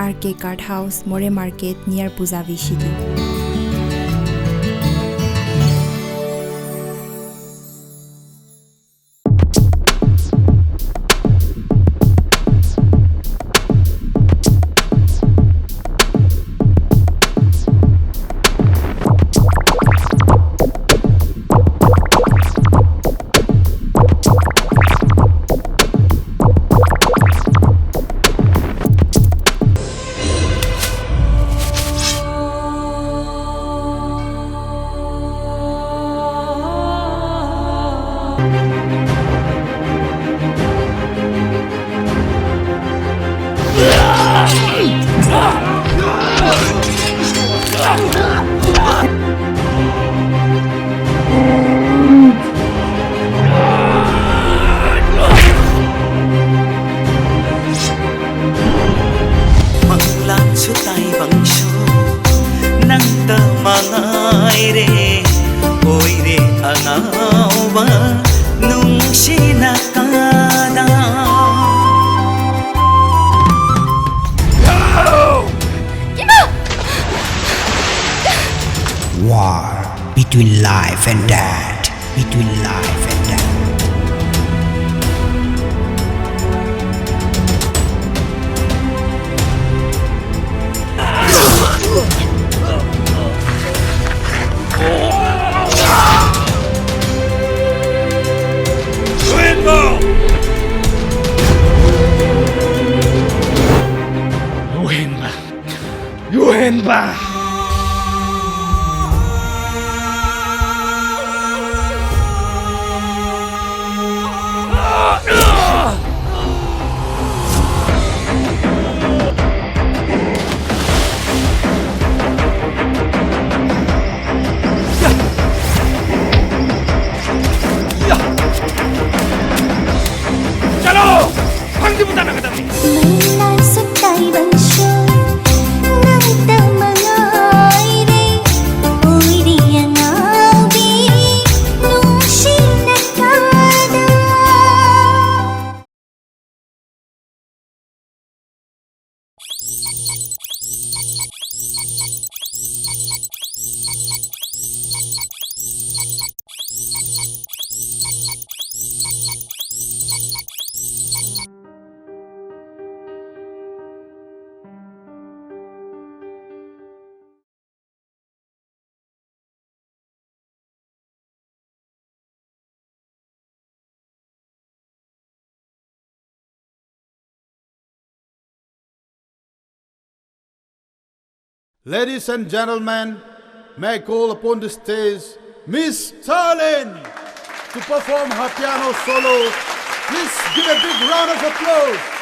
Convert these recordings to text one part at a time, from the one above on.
RK Card House, More Market near Pujavi City. War between life and death, between life and death. Yuhenba! चलो! 방지부터 나가자! Ladies and gentlemen, may I call upon the stage Miss Starlin to perform her piano solo. Please give a big round of applause.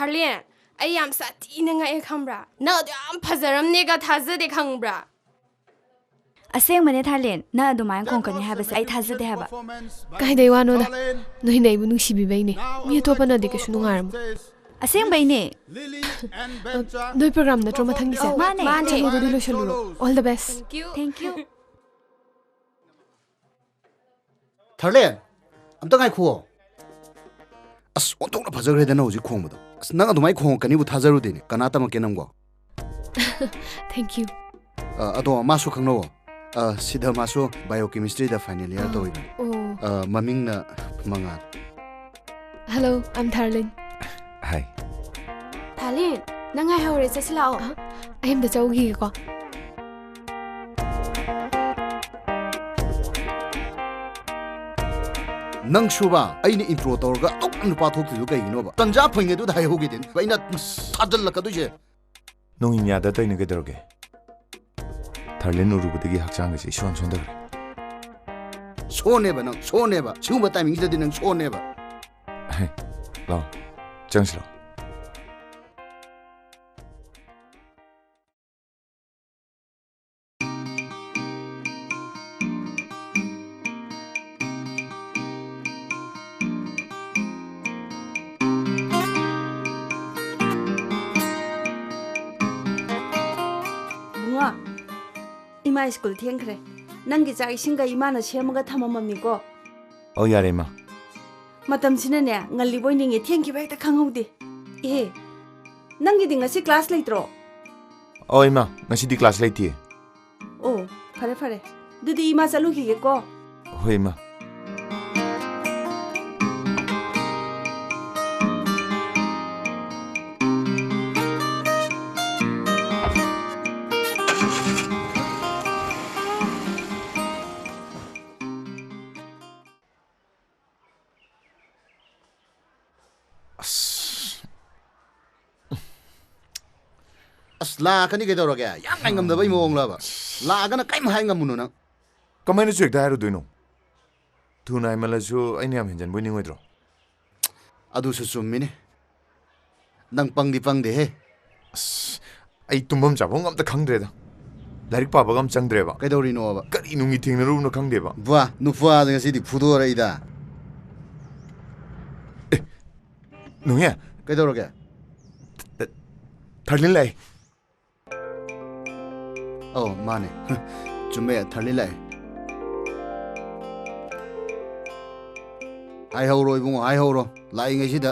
Thailand, I am satin and Cambra. Now I'm Pazaram nigga Taza de Cambra. Asing mane Thailand, na do man kon kan have I Taza de have. Kahide wano da. No hinay bunung sibi bayne. Mi to pa na de ka sunungaram. Asing bayne. Doi program na trauma thangi sa. Mane. Chalo do shaluro. All the best. Thank you. Thailand, I'm the guy cool. As on top of Pazar than Ozi Komodo. As none of my con can you Tazarudin, Kanata Makenamgo. Thank you. Ado Maso Kano. Sida Maso, biochemistry, the final year. Oh. Maming Manga. Hello, I'm Tharlin. Hi. Thailand, Nanga Hore is a slow. I am the Jogi ko. Nang Shuba, I need intro Torga, open part of the Gainova. Tanja Ping to the Hogidin, by not Tadal Lakaduje. No, in Yada Tainagadroge. Tarlin Urubudi Haksang is Shon Sundar. So never, no, so never. Suma timing didn't so never. Hey, Law, Chancellor. Ima school thiengkhre nangi chai singa imana chemaga thamamami ko Oh yarema matam sina ne ngali boy ninge thiengki bai ta khanghodi nangi dinga si class leitro Oh ima ngasi di class leiti oh phare dudi ima chalu ki ko Hoi ima La can you get over again? Young am the way more lover. La gonna come hang a moon. Come in to check that do you know? Two nine Malazu, I am in winning with. Adusum mini. Nang pang the he. I tumbum jabong up the Kangdreda. Like Papa Gam Chandreva. Cadorino, Carino meeting the room no Kangdeva. Bois, no father city Pudora ida. No, yeah. Cadoroga. Tarlin Oh, money. Jumea Tarlile. I hold, lying as it.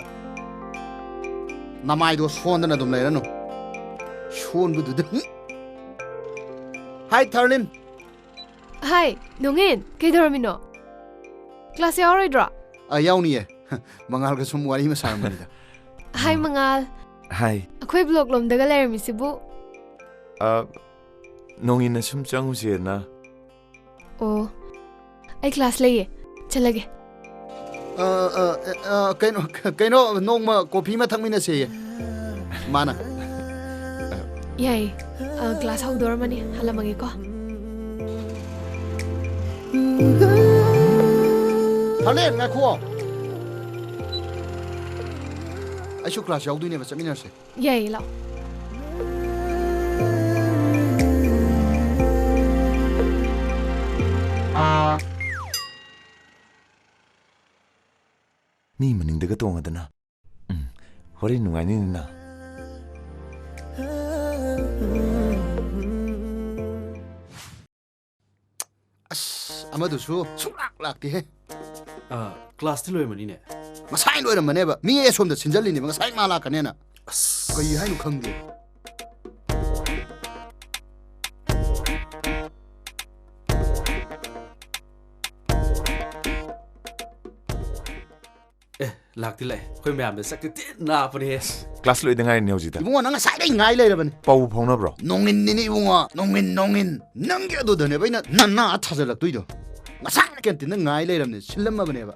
Namai was fond and Adam Lerano. Shown to the. Hi, Tarlin. Hi, Nungin, Kedormino. Class already draw. A yawnie. Mangalga some Warini Simon. Hi, Mangal. Hi. A quick block lom the gallery, Missibu. No in a sum chang na. Oh, I class lay. Chalage. Kano, no more copima tamina say. Mana. Yay, a glass how dormani, Halamagiko. Hale, na ko. I should class out doing a seminar. Yay, law. Me maning the gatong adana. What in I need na? Amadu so like the class to learn in it. Masai no maneva. Me is from the Sinjalini, Masai Malacanena. So you have come there. Luckily, when I'm the second now for this. Class lo idang ay niyojita. You want a side in I later. Pau pona bro. Nongin niniwa, nongin, Nangado the Nevina, Nana Tazala Tuido. Masaka can't in the eye later, Silama never.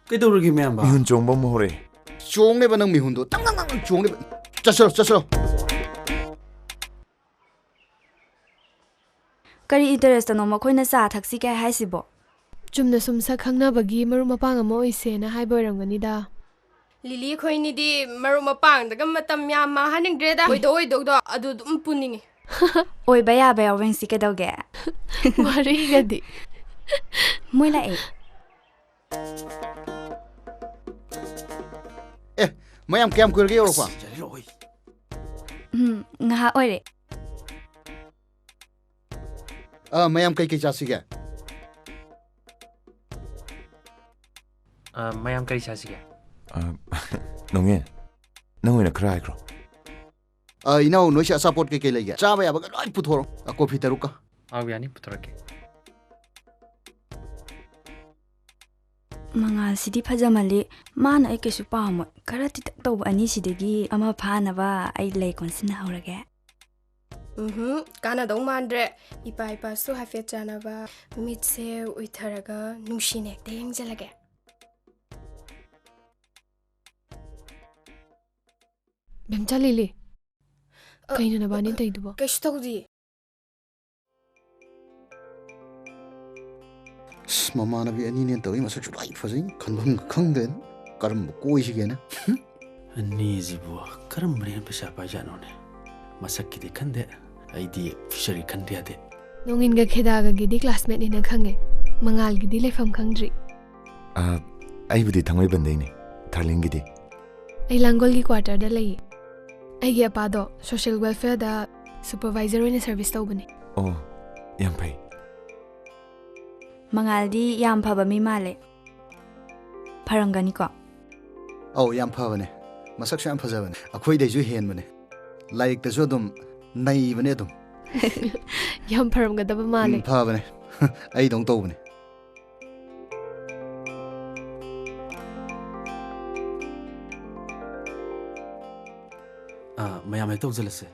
Get over remember. Yun jombo more. Chong never know me hundo. Chong just so. Kari interest no makoina sa taxi kay haisibo. Chumna sumsa khangnabagi marumapang amo isena haiboiramganida. Lily khoi di maru mapang daga matam yam ma haning dreda oi dog do adu dum puningi. Oi baya baya wen si kedoge. Wari gadi. Moi la e. Mayam kiam kurge yor kwa. Nga oi. Mayam kai chasiga. Mayam kari chasiga. Nongin. Nongin cry cro. Inau no sha support ke lege. Cha ba ya ba loi puthoro. Coffee taruka. Awyani putorake. Mangal sidi phajamali man ai kesu pamo karati tak taw ani sidegi ama phana ba ai lei konsina horage. Kana dong mandre ipa su hafe chana ba mitse uitharaga nungshine teng jalage. Bemcha lili. Kaina na bani tai dubo. Kesh tawdi. Mama na bi ani ne tawi masak sulai fazing kanbam khangden karam koi sigena. Ani zibu karam mre pesa pa janone. Masak ki dekhande aidi fishery khande ade. Nongin ga kheda ga gidi classmate ni na khange. Mangal gidi lefam khangdri. Ai budi thangoi bandai ni. Tharling gidi. Ai langol gi quarter da lei. Ai gi apa do social welfare da supervisor in service tawbani. Oh, yam pai. Mangaldi yam phaba mi male. Pharangani ko. Yam phabane. Masak sham phajabane. Akhoi dei ju hen bane. Like da jo dum nai bane dum. Yam pharam ga da ba male. Phabane. Ai dong to bane. Mayam ai tawjal se.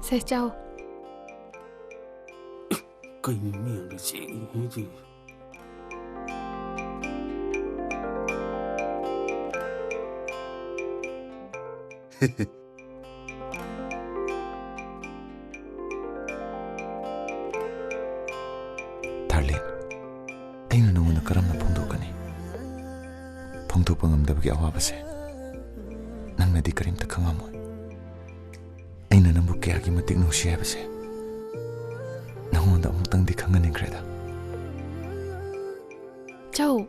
Se chao. Kai mi ang chi hi. Darling, aina nunguna karam na phongdokani. Phongdokpa ngamdabagi awabase. Nangnadi karimta khangamoi. Aina nambu kayagi matik nungsi habase. Nangonda amutangdi khanganingkreda. Chao.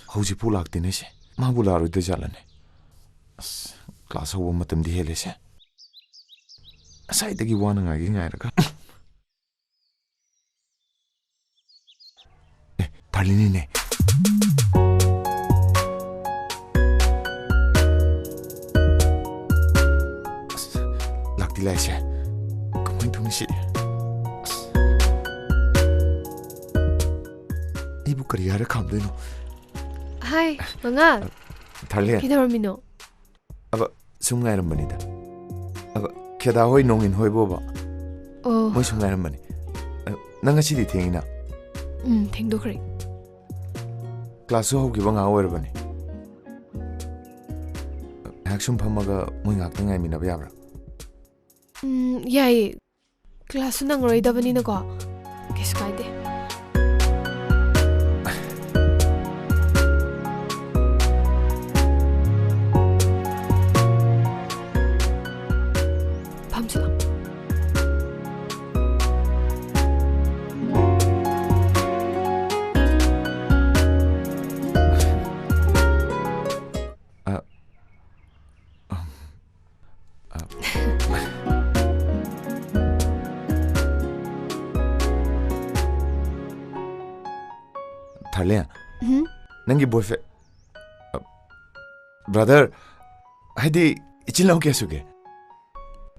Hauji pulak DINESH mabula ro de jalane. Class ho matam di hele se. Asai dagi wana ngagi ngai ra ka. Darling ne. Lakti lai se. Kamai thung si. Ibu kariya ra kham de no. Hi, Mangal. Darling. Kida ramino. Aba sungai rambani da. Aba KHEDA hoi nongin hoi boba. Oh. Moi sungai rambani. Nanga si di thengina. Thengdokre. Class ho gi banga wer bani. Action phamaga moi ngak tangai mina ba yabra. Yai. Class nang roi da bani na ko. Kes kai de. Darling. Nangi boyfriend. Brother. Haidi ichilao kya suge?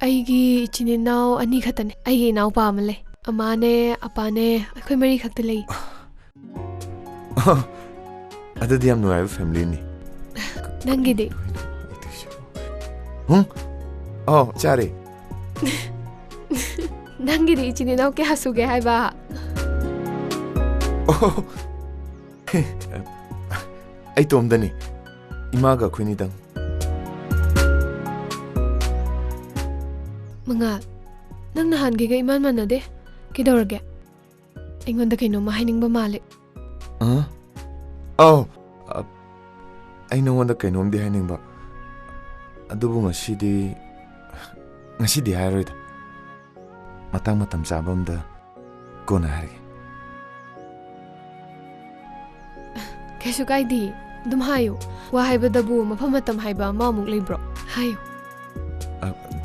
Aigi ichininaw ani khatane. Aigi naw pa amale. Amane, apane, akhoi mari khakta lei. Adadi am nuai family ni. Nangi de. Oh, chare. ꯅꯪꯒꯤꯗꯤ ꯏꯆꯤꯟ ꯏꯅꯥꯎ ꯀꯌꯥ ꯁꯨꯒꯦ ꯍꯥꯏꯕ? Oh, ay tomdani. Imaga akhonidang. Mangal, nang nahangiga iman manade. Kidawrage? Ingonda kainoma hainingba male. Oh, ay nongonda kainomdi hainingba. Adubu ngasidi hairoida. Matang sabamda kona harge. Kaisu kaidi, dum hayo. Wa haibadabu mafam matam haiba ama amuk leibro. Hayo.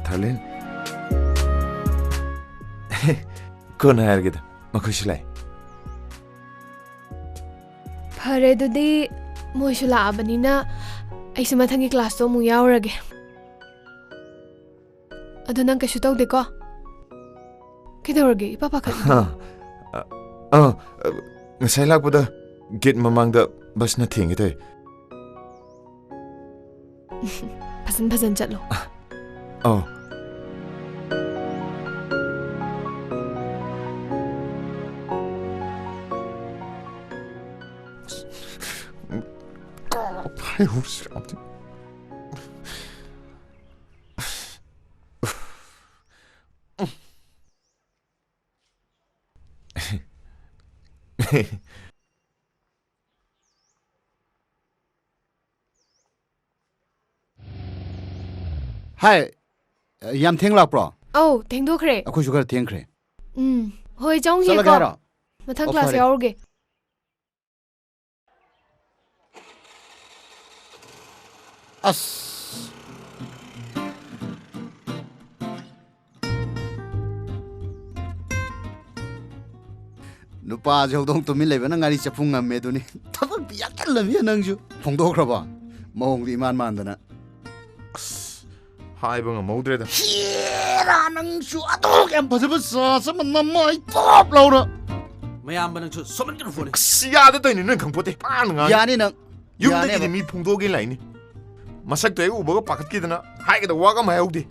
Tharlen. Kona hargeda. Makushilai. Phare dudi moishu laabanina aisu mathangi class to mu yaurage. Adu nang kaisu tawde ko? Kidawrage ipapa khat. Ngasai lakpada gate mamangda bus na thingi tay. Pasan chatlo. Oh. I hope something. Hi, yam thing la pro. Oh, thing do kre. Aku sugar thing kre. Hoi jong hi ko. Mathang class yaurge. As. Nupa jodong to mi leba na ngari chapung ngamme duni. Thabak biya kalami nangju. Phongdokhraba. Mahong di man mandana. Hai bang maudre da. Hira nangju adok yam phajaba sa namai top laura. mayam banang chu soman kan phone. Siya da toini nang khangpote. Pang Yani nang. Yung da ni mi phongdoge laini. Masak tay ubaga pakat kidana. Hai kada waga mayaude.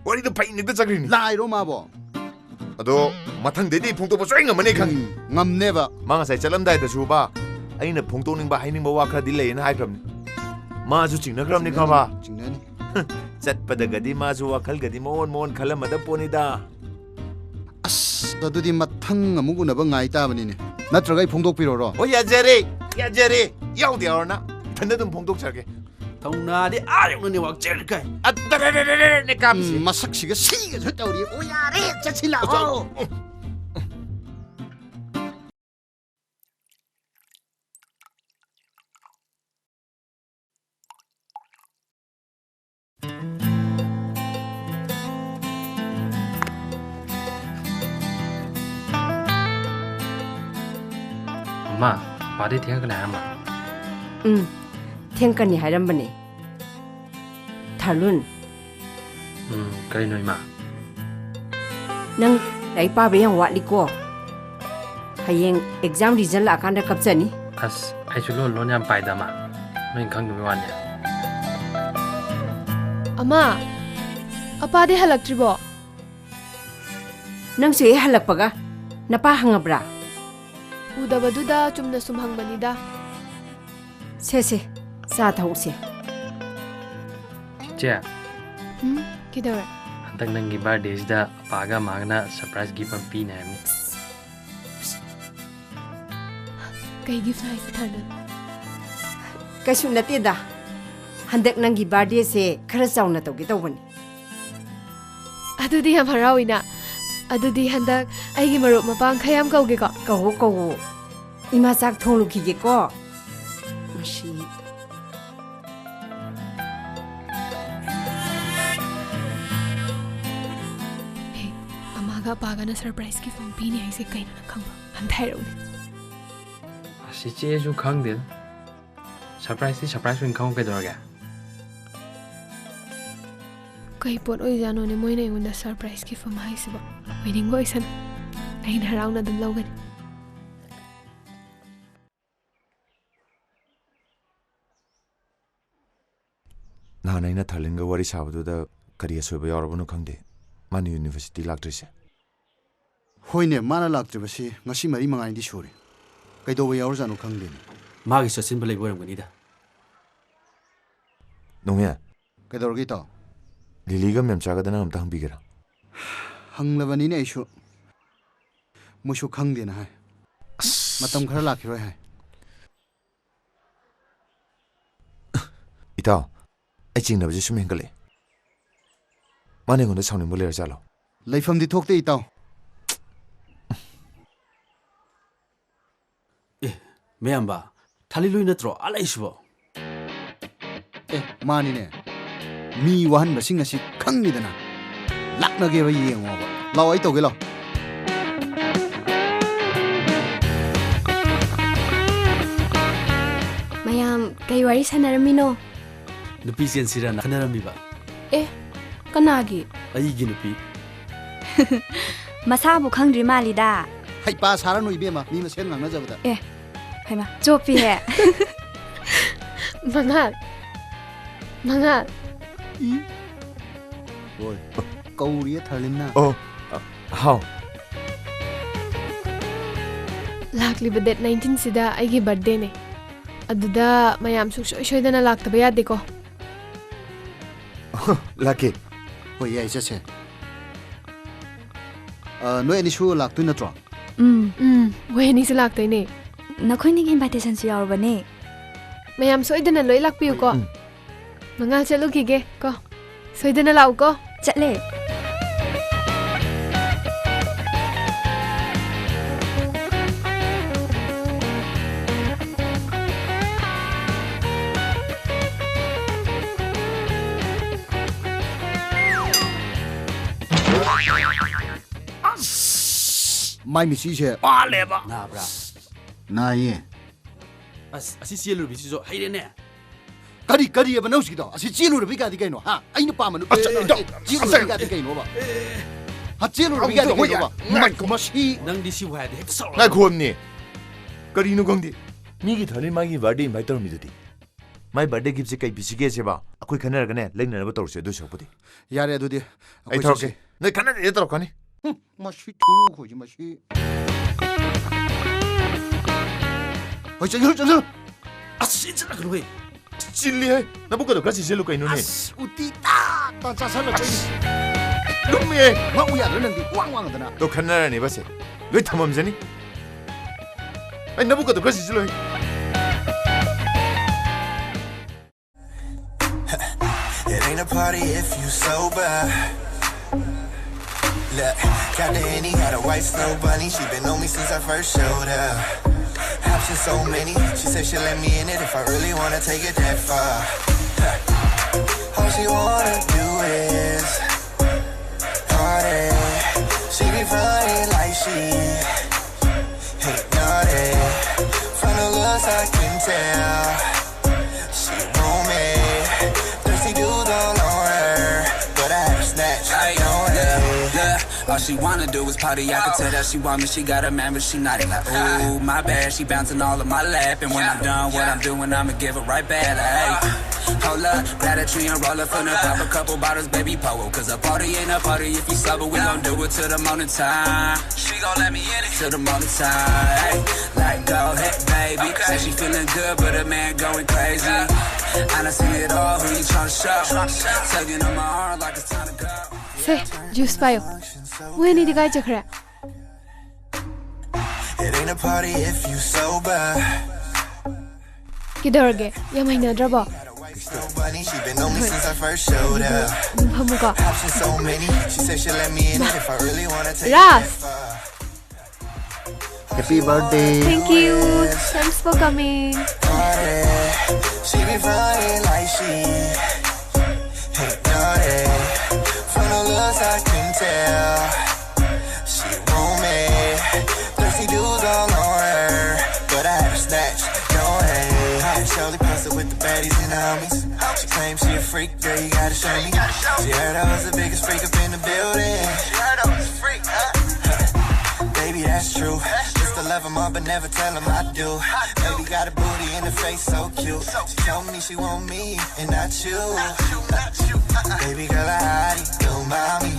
Wari da pai nik da chagrini. Lai ro ma bo. Ado mathang dedi phongto ba soing ngamane khang. Ngamne ba. Manga sai chalamdai da su ba. Aina phongto ning ba haining ba wa khra dilai na hai kram. Ma ju chingna kram ni khaba. Chingnani. Chatpada gadi ma ju wakhal gadi mon khalamada ponida. As dadudi mathang amuguna ba ngai ta bani ne. Natraga I phongdok piro ro. O yajare. Yaudi arna. Thanda dum phongdok charge. Tauna di ayong ni wak cher kai. Adare ne kam si. Masak siga siga tawri. O yare chachila ho. Ma, padi thiang kana ama. Thiang kan ni hairam bane. Tharlun. Kari noi ma. Nang lai pa ba yang watli ko. Hayeng exam result akan da kapchani. As ai chu lo yam pai da ma. Noi khang du wan ya. Ama, apa de halaktribo? Nang se halak paga. Napa hangabra. Udabaduda chumna sumhang banida. Se sa thau se. Che. Kidawra. Hantak nangi birthday da paga magna surprise gift am pi na mi. Kai gift hai thardan. Kasu nate da. Handak nangi birthday se khara chauna tawgi tawbani. Adudi yam harawina. Adudi handak aigi marup mapang khayam kauge ko. Kawo. Ima sak thonglu khige ko. Mashi. Hey, amaga paga na surprise gift am pi ni ai se kaina na khangba. Han thairo ni. Si che ju khang de. Surprise win khang ke dorga. Kai pot oi jano ne moi na yunda surprise gift am hai siba. Wedding boy san. Ai na rauna dum logan. Nana ina thalinga wari sabadu da kariya soba yarabunu khangde. Mani University Lactrice. Hoine mana lactribasi, ngasi mari mangai di suri. Kaido we hours anu kang din. Magi sa simple boy ganida. Nungya. Kaido kita. Liliga mem chaga dana am tang bigira. Hang lavani ne ishu. Mushu kang din hai. Matam khara lakhiroi hai. Ita. Ai ching na bji sum hengale. Mane ngon sauni muler jalo. Laifam di thokte ita. Meamba, Talilui natro, alaishbo. Mani ne. Mi wahan basing asi kang ni dana. Lakna ge ba yeng wa. Law ai to ge law. Mayam, kay wari sanaramino. Nupi siyan sira na kanarami ba? Kanagi? Aigi nupi. Masabu khangdri malida. Hai pa sara no ibe ma mi ma sen ngang na jabda. Haima, chopi he. Mangal. Boy, kauriya tharlina. Oh, how? Lakli ba date 19 sida aigi birthday ne. Aduda mayam shoy dana laktaba yade ko. Lucky. Hoy yai se. No any show laktu na tro. We ni se laktoi ne. Nakhoi ni invitation su yaw bane. Mayam soidana loi lakpiu ko. Mangal chalu kige ko. Soidana lau ko. Chatle. Mai mi si che. Leba. Na bra. Na ye. Asi sielu bi so haire ne. Kari ba no si do. Asi jilu ri ga di kai no. Ha, ai no pa ma no. Jilu ri ga di kai no ba. Ha jilu ri ga di kai no ba. Mai ko ma si. Nang di si wa de hek so. Na khom ni. Kari no gong di. Mi gi thali ma gi birthday invite tor mi di. My birthday gift se kai bisige se ba. Akoi khanar ga ne leina ba tor se do shopudi. Yare adu di. Ai thoke. Nei khanar e tor kani. Ma si thuru ko ji ma si. Hoy chal. Asi chana kru he. Chilli hai. Na bu ka do ka si selu kai no ne. Uti ta cha sa la kai. Lumi hai. Ma u ya ro nang di wang da na. To khanar ne ba se. Loi thamam jani. Ai na bu ka do ka si selu hai. It ain't a party if you sober. Look, got the Henny, got a white snow bunny. She been on me since I first showed up. Options so many. She said she'll let me in it if I really wanna take it that far. All she wanna do is party. She be frontin' like she ain't naughty. From the looks I can tell she want me. Thirsty dudes all on her, but I had to snatch. All she wanna do is party, I can tell that she want me. She got a man, but she not like, ooh, my bad. She bouncing all of my lap, and when I'm done what I'm doing, I'ma give it right back. Hey, hold up, grab a tree and roll up in her, pop a couple bottles, baby, power. Cause a party ain't a party if you sober. We gon' do it till the morning time. She gon' let me in it till the morning time. Hey, like go ahead, baby. Say she feeling good, but a man going crazy. I done seen it all. Who you tryna show? Tugging on my arm like it's time to go. Se, juice payo. We ni di kai chakra. It ain't a party if you sober. Kidorge, ya mahina drabo. She been on me since I first showed up. Options so many. She said she'll let me in it if I really wanna take it. Happy birthday. Thank you. Thanks for coming. She be frontin' like she ain't naughty. From the looks I can tell she want me. Thirsty dudes all on her, but I had to snatch. No way. Shorty posted with the baddies and the homies. She claims she a freak, girl, you gotta show me. She heard I was the biggest freak up in the building. She heard I was a freak, huh? Baby, that's true. Just the love him all, but never tell him I do. Baby got a booty and a face so cute. She told me she want me and not you. Baby girl, how do you do, mommy?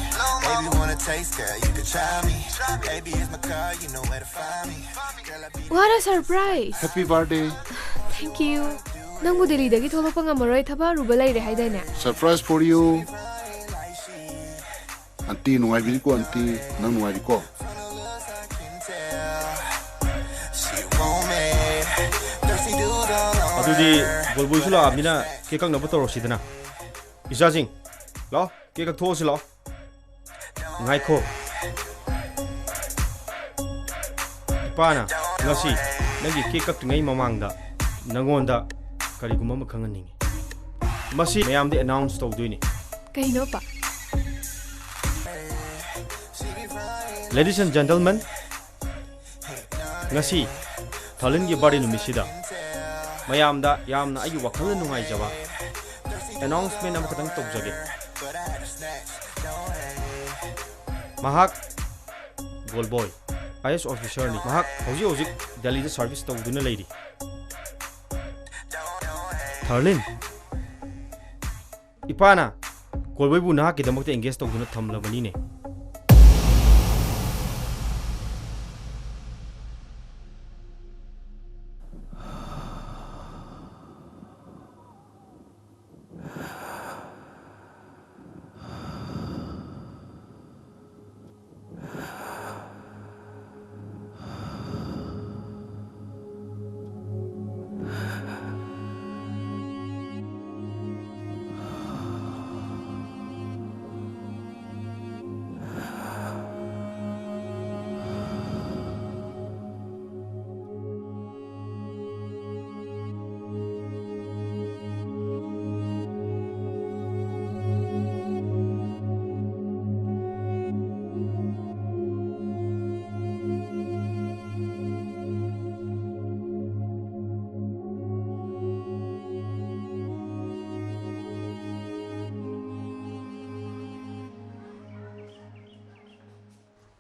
Baby wanna taste, girl, you can try me. Baby, here's my car, you know where to find me. What a surprise! Happy birthday. Thank you. Nangbu Delhi-dagi tholokpa ngamaroi thaba ruba laire haidane. Surprise for you. Auntie, nungai ko auntie, nang nungai ko. Adudi golboy su la amina ke kang na botoro sidana. Isa jing. Lo, ke kak tho si lo. Ngai ko. Pana, ngasi, nagi ke kak ngai mamangda. Nangonda kariguma ma khanganingi. Masi mayam de announce tawduini. Kaino pa? Ladies and gentlemen, ngasi Thalin gi bari numisida mayamda yamna ayu wakhal nungai jaba announcement am katang tokjage mahak Goldboy IS officer ni mahak hoji Delhi da service tawduna leiri Thalin ipana Goldboy bu na ki damakte engage tawduna thamlabani ne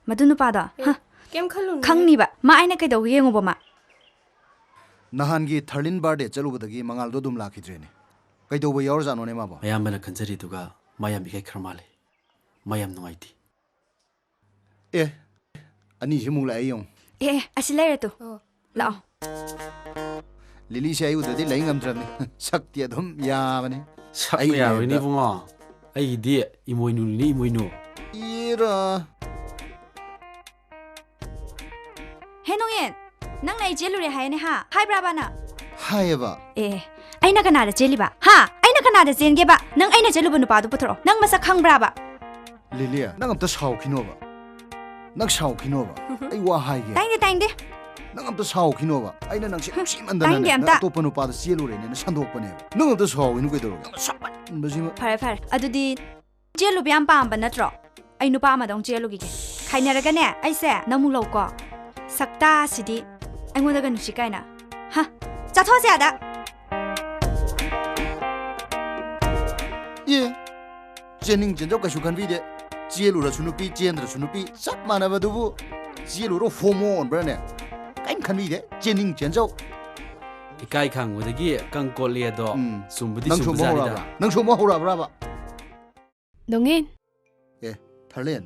Madunu pada, ha? Kem khalun. Khang ni ba? Ma aina kai daw yengo ba ma? Nahan gi Thalin birthday chalubadagi mangal do dum lakhidrene. Kai do ba yor jano ne ma ba. Mayam bana khanjari duga mayam bikai kharmale. Mayam nungaiti. Ani himung la ayong. Asilere tu. Lao. Lili sai udadi lai ngam dramne. Sakti adum ya bane. Ai ya Warini bunga. Ai di imoinu ni imoinu. Ira. Henongyen, nang na ijelu re haine ha. Hai braba na. Hai ba. Aina kana da jeli ba. Ha, aina kana da jenge ba. Nang aina jelu bu nu pa du puthro. Nang masa khang braba. Lilia, nang am ta saw khino ba. Nang saw khino ba. Ai wa hai ge. Tainde. Nang am ta saw khino ba. Aina nang sim andana. Nang to panu pa da jelu re ne sandok pa ne. Nang am ta saw inu ke doro. Sapan bazima. Fare. Adudi jelu byam pam ba natro. Ai nu pa ma dong jelu gi ge. Khainaraga ne ai se namu lo ko. Sakta sidi aingodaga nushikaina ha chathosi ada jening jenjau ka shukan vi de jelu ra sunupi jendra sunupi sap mana ba dubu jelu ro fomo on brane kain khan vi de jening jenjau ikai khang wadagi kang kolle do sumbudi sumbuzari da nang sumo hora braba Dongin Thalin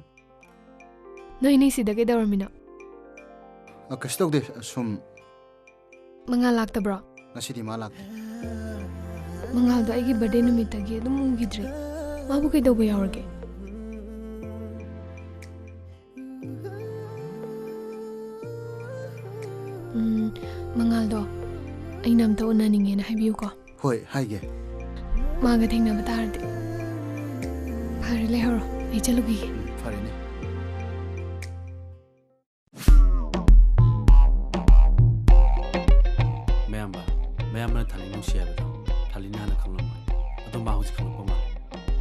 noi ni sidage dawmina Kastok de sum mangalak ta bro nasidi malak mangal do aigi birthday numit tagi dum ungidre mabu kai do ba yawarge mangal do ai nam ta unaninge na habiu ko hoi haige maga thengna batarde phare le horo ai chalugi phare ne mayamna Thalin nusia ba Thalin na khanglam adum ma huji khanglam ma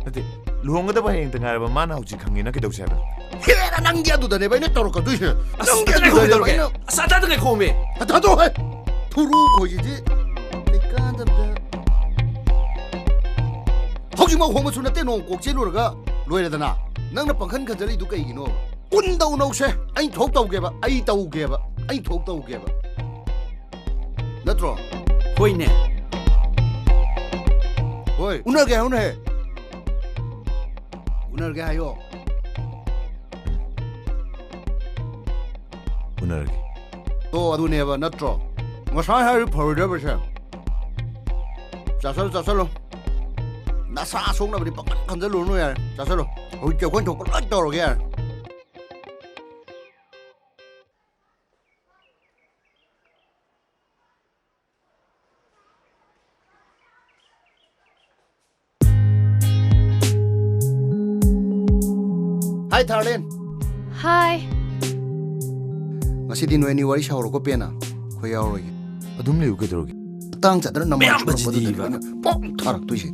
ati luhonga da ba heng ta ngara ba mana huji khangi na ke dau sa ba hera nang dia du da ne ba ne toro ka du he nang dia du da ba ne asata da ko me ta do he thuru ko ji ji te ka da da hoji ma homa suna te no ko che lu ga loire da na nang na pangkhan khan jari du kai gi no un dau no se ai thok tau ge ba ai tau ge ba ai thok tau ge ba natro hoi ne hoi unar ge hayo unar ge to adu ne ba natro ngasai ha ri phor de ba sa chasalo nasa song na ba di pakan kan jalu no ya chasalo hoi ke kon thok la to ro ge Hi Tharlen. Hi. Ngasi din weni wari shawro ko pena. Khoi yauro gi. Adum le uke drogi. Tang cha dra namai ko bodu ba. Pok tharak tu shi.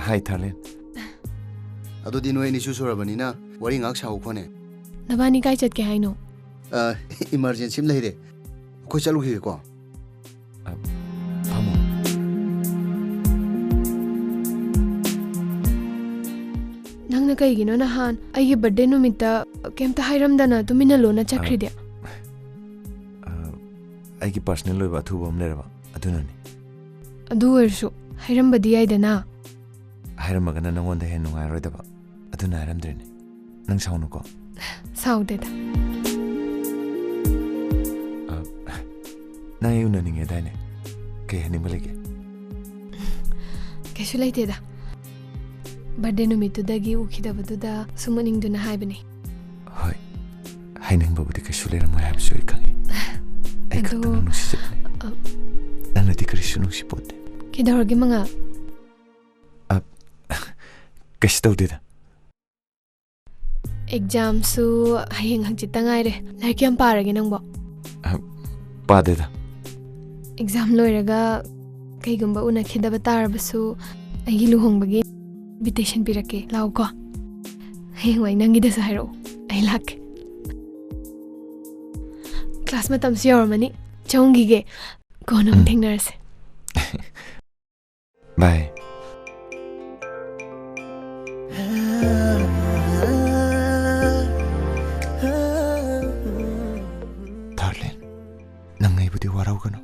Hi Tharlen. Adu din weni su sura bani na wari ngak shaw ko ne. Nabani kai chat ke haino. Emergency lai de. Khoi chalu hi ko. Nangna kaigino nahan aigi birthday numita kemta hairamdana tumina lona chakride aigi personal loiba thu bom leraba adunani adu ersu hairambadi aidana hairamaga nangonda hen nungai roidaba aduna haramdrene nang saunu ko saudeda na yuna ninge daine ke hani malege kesu laiteda birthday numitudagi ukhidabadudha sumaningduna haibani hoi haining babudi kesu leramai habsu ikangi ai khata nusi jabne nana dikrisu nusi pote kidorgi manga kesu tawdeda exam su hayeng hangchita ngaire laiki am parage nangbo padeda exam loiraga kaigumba una khidaba tarabasu aigi luhongbagi invitation pirake lao ko hengwai nangi da sairo ai lak class matam siormani chongi ge konam thingnarse bye Darling nangai budi warau gano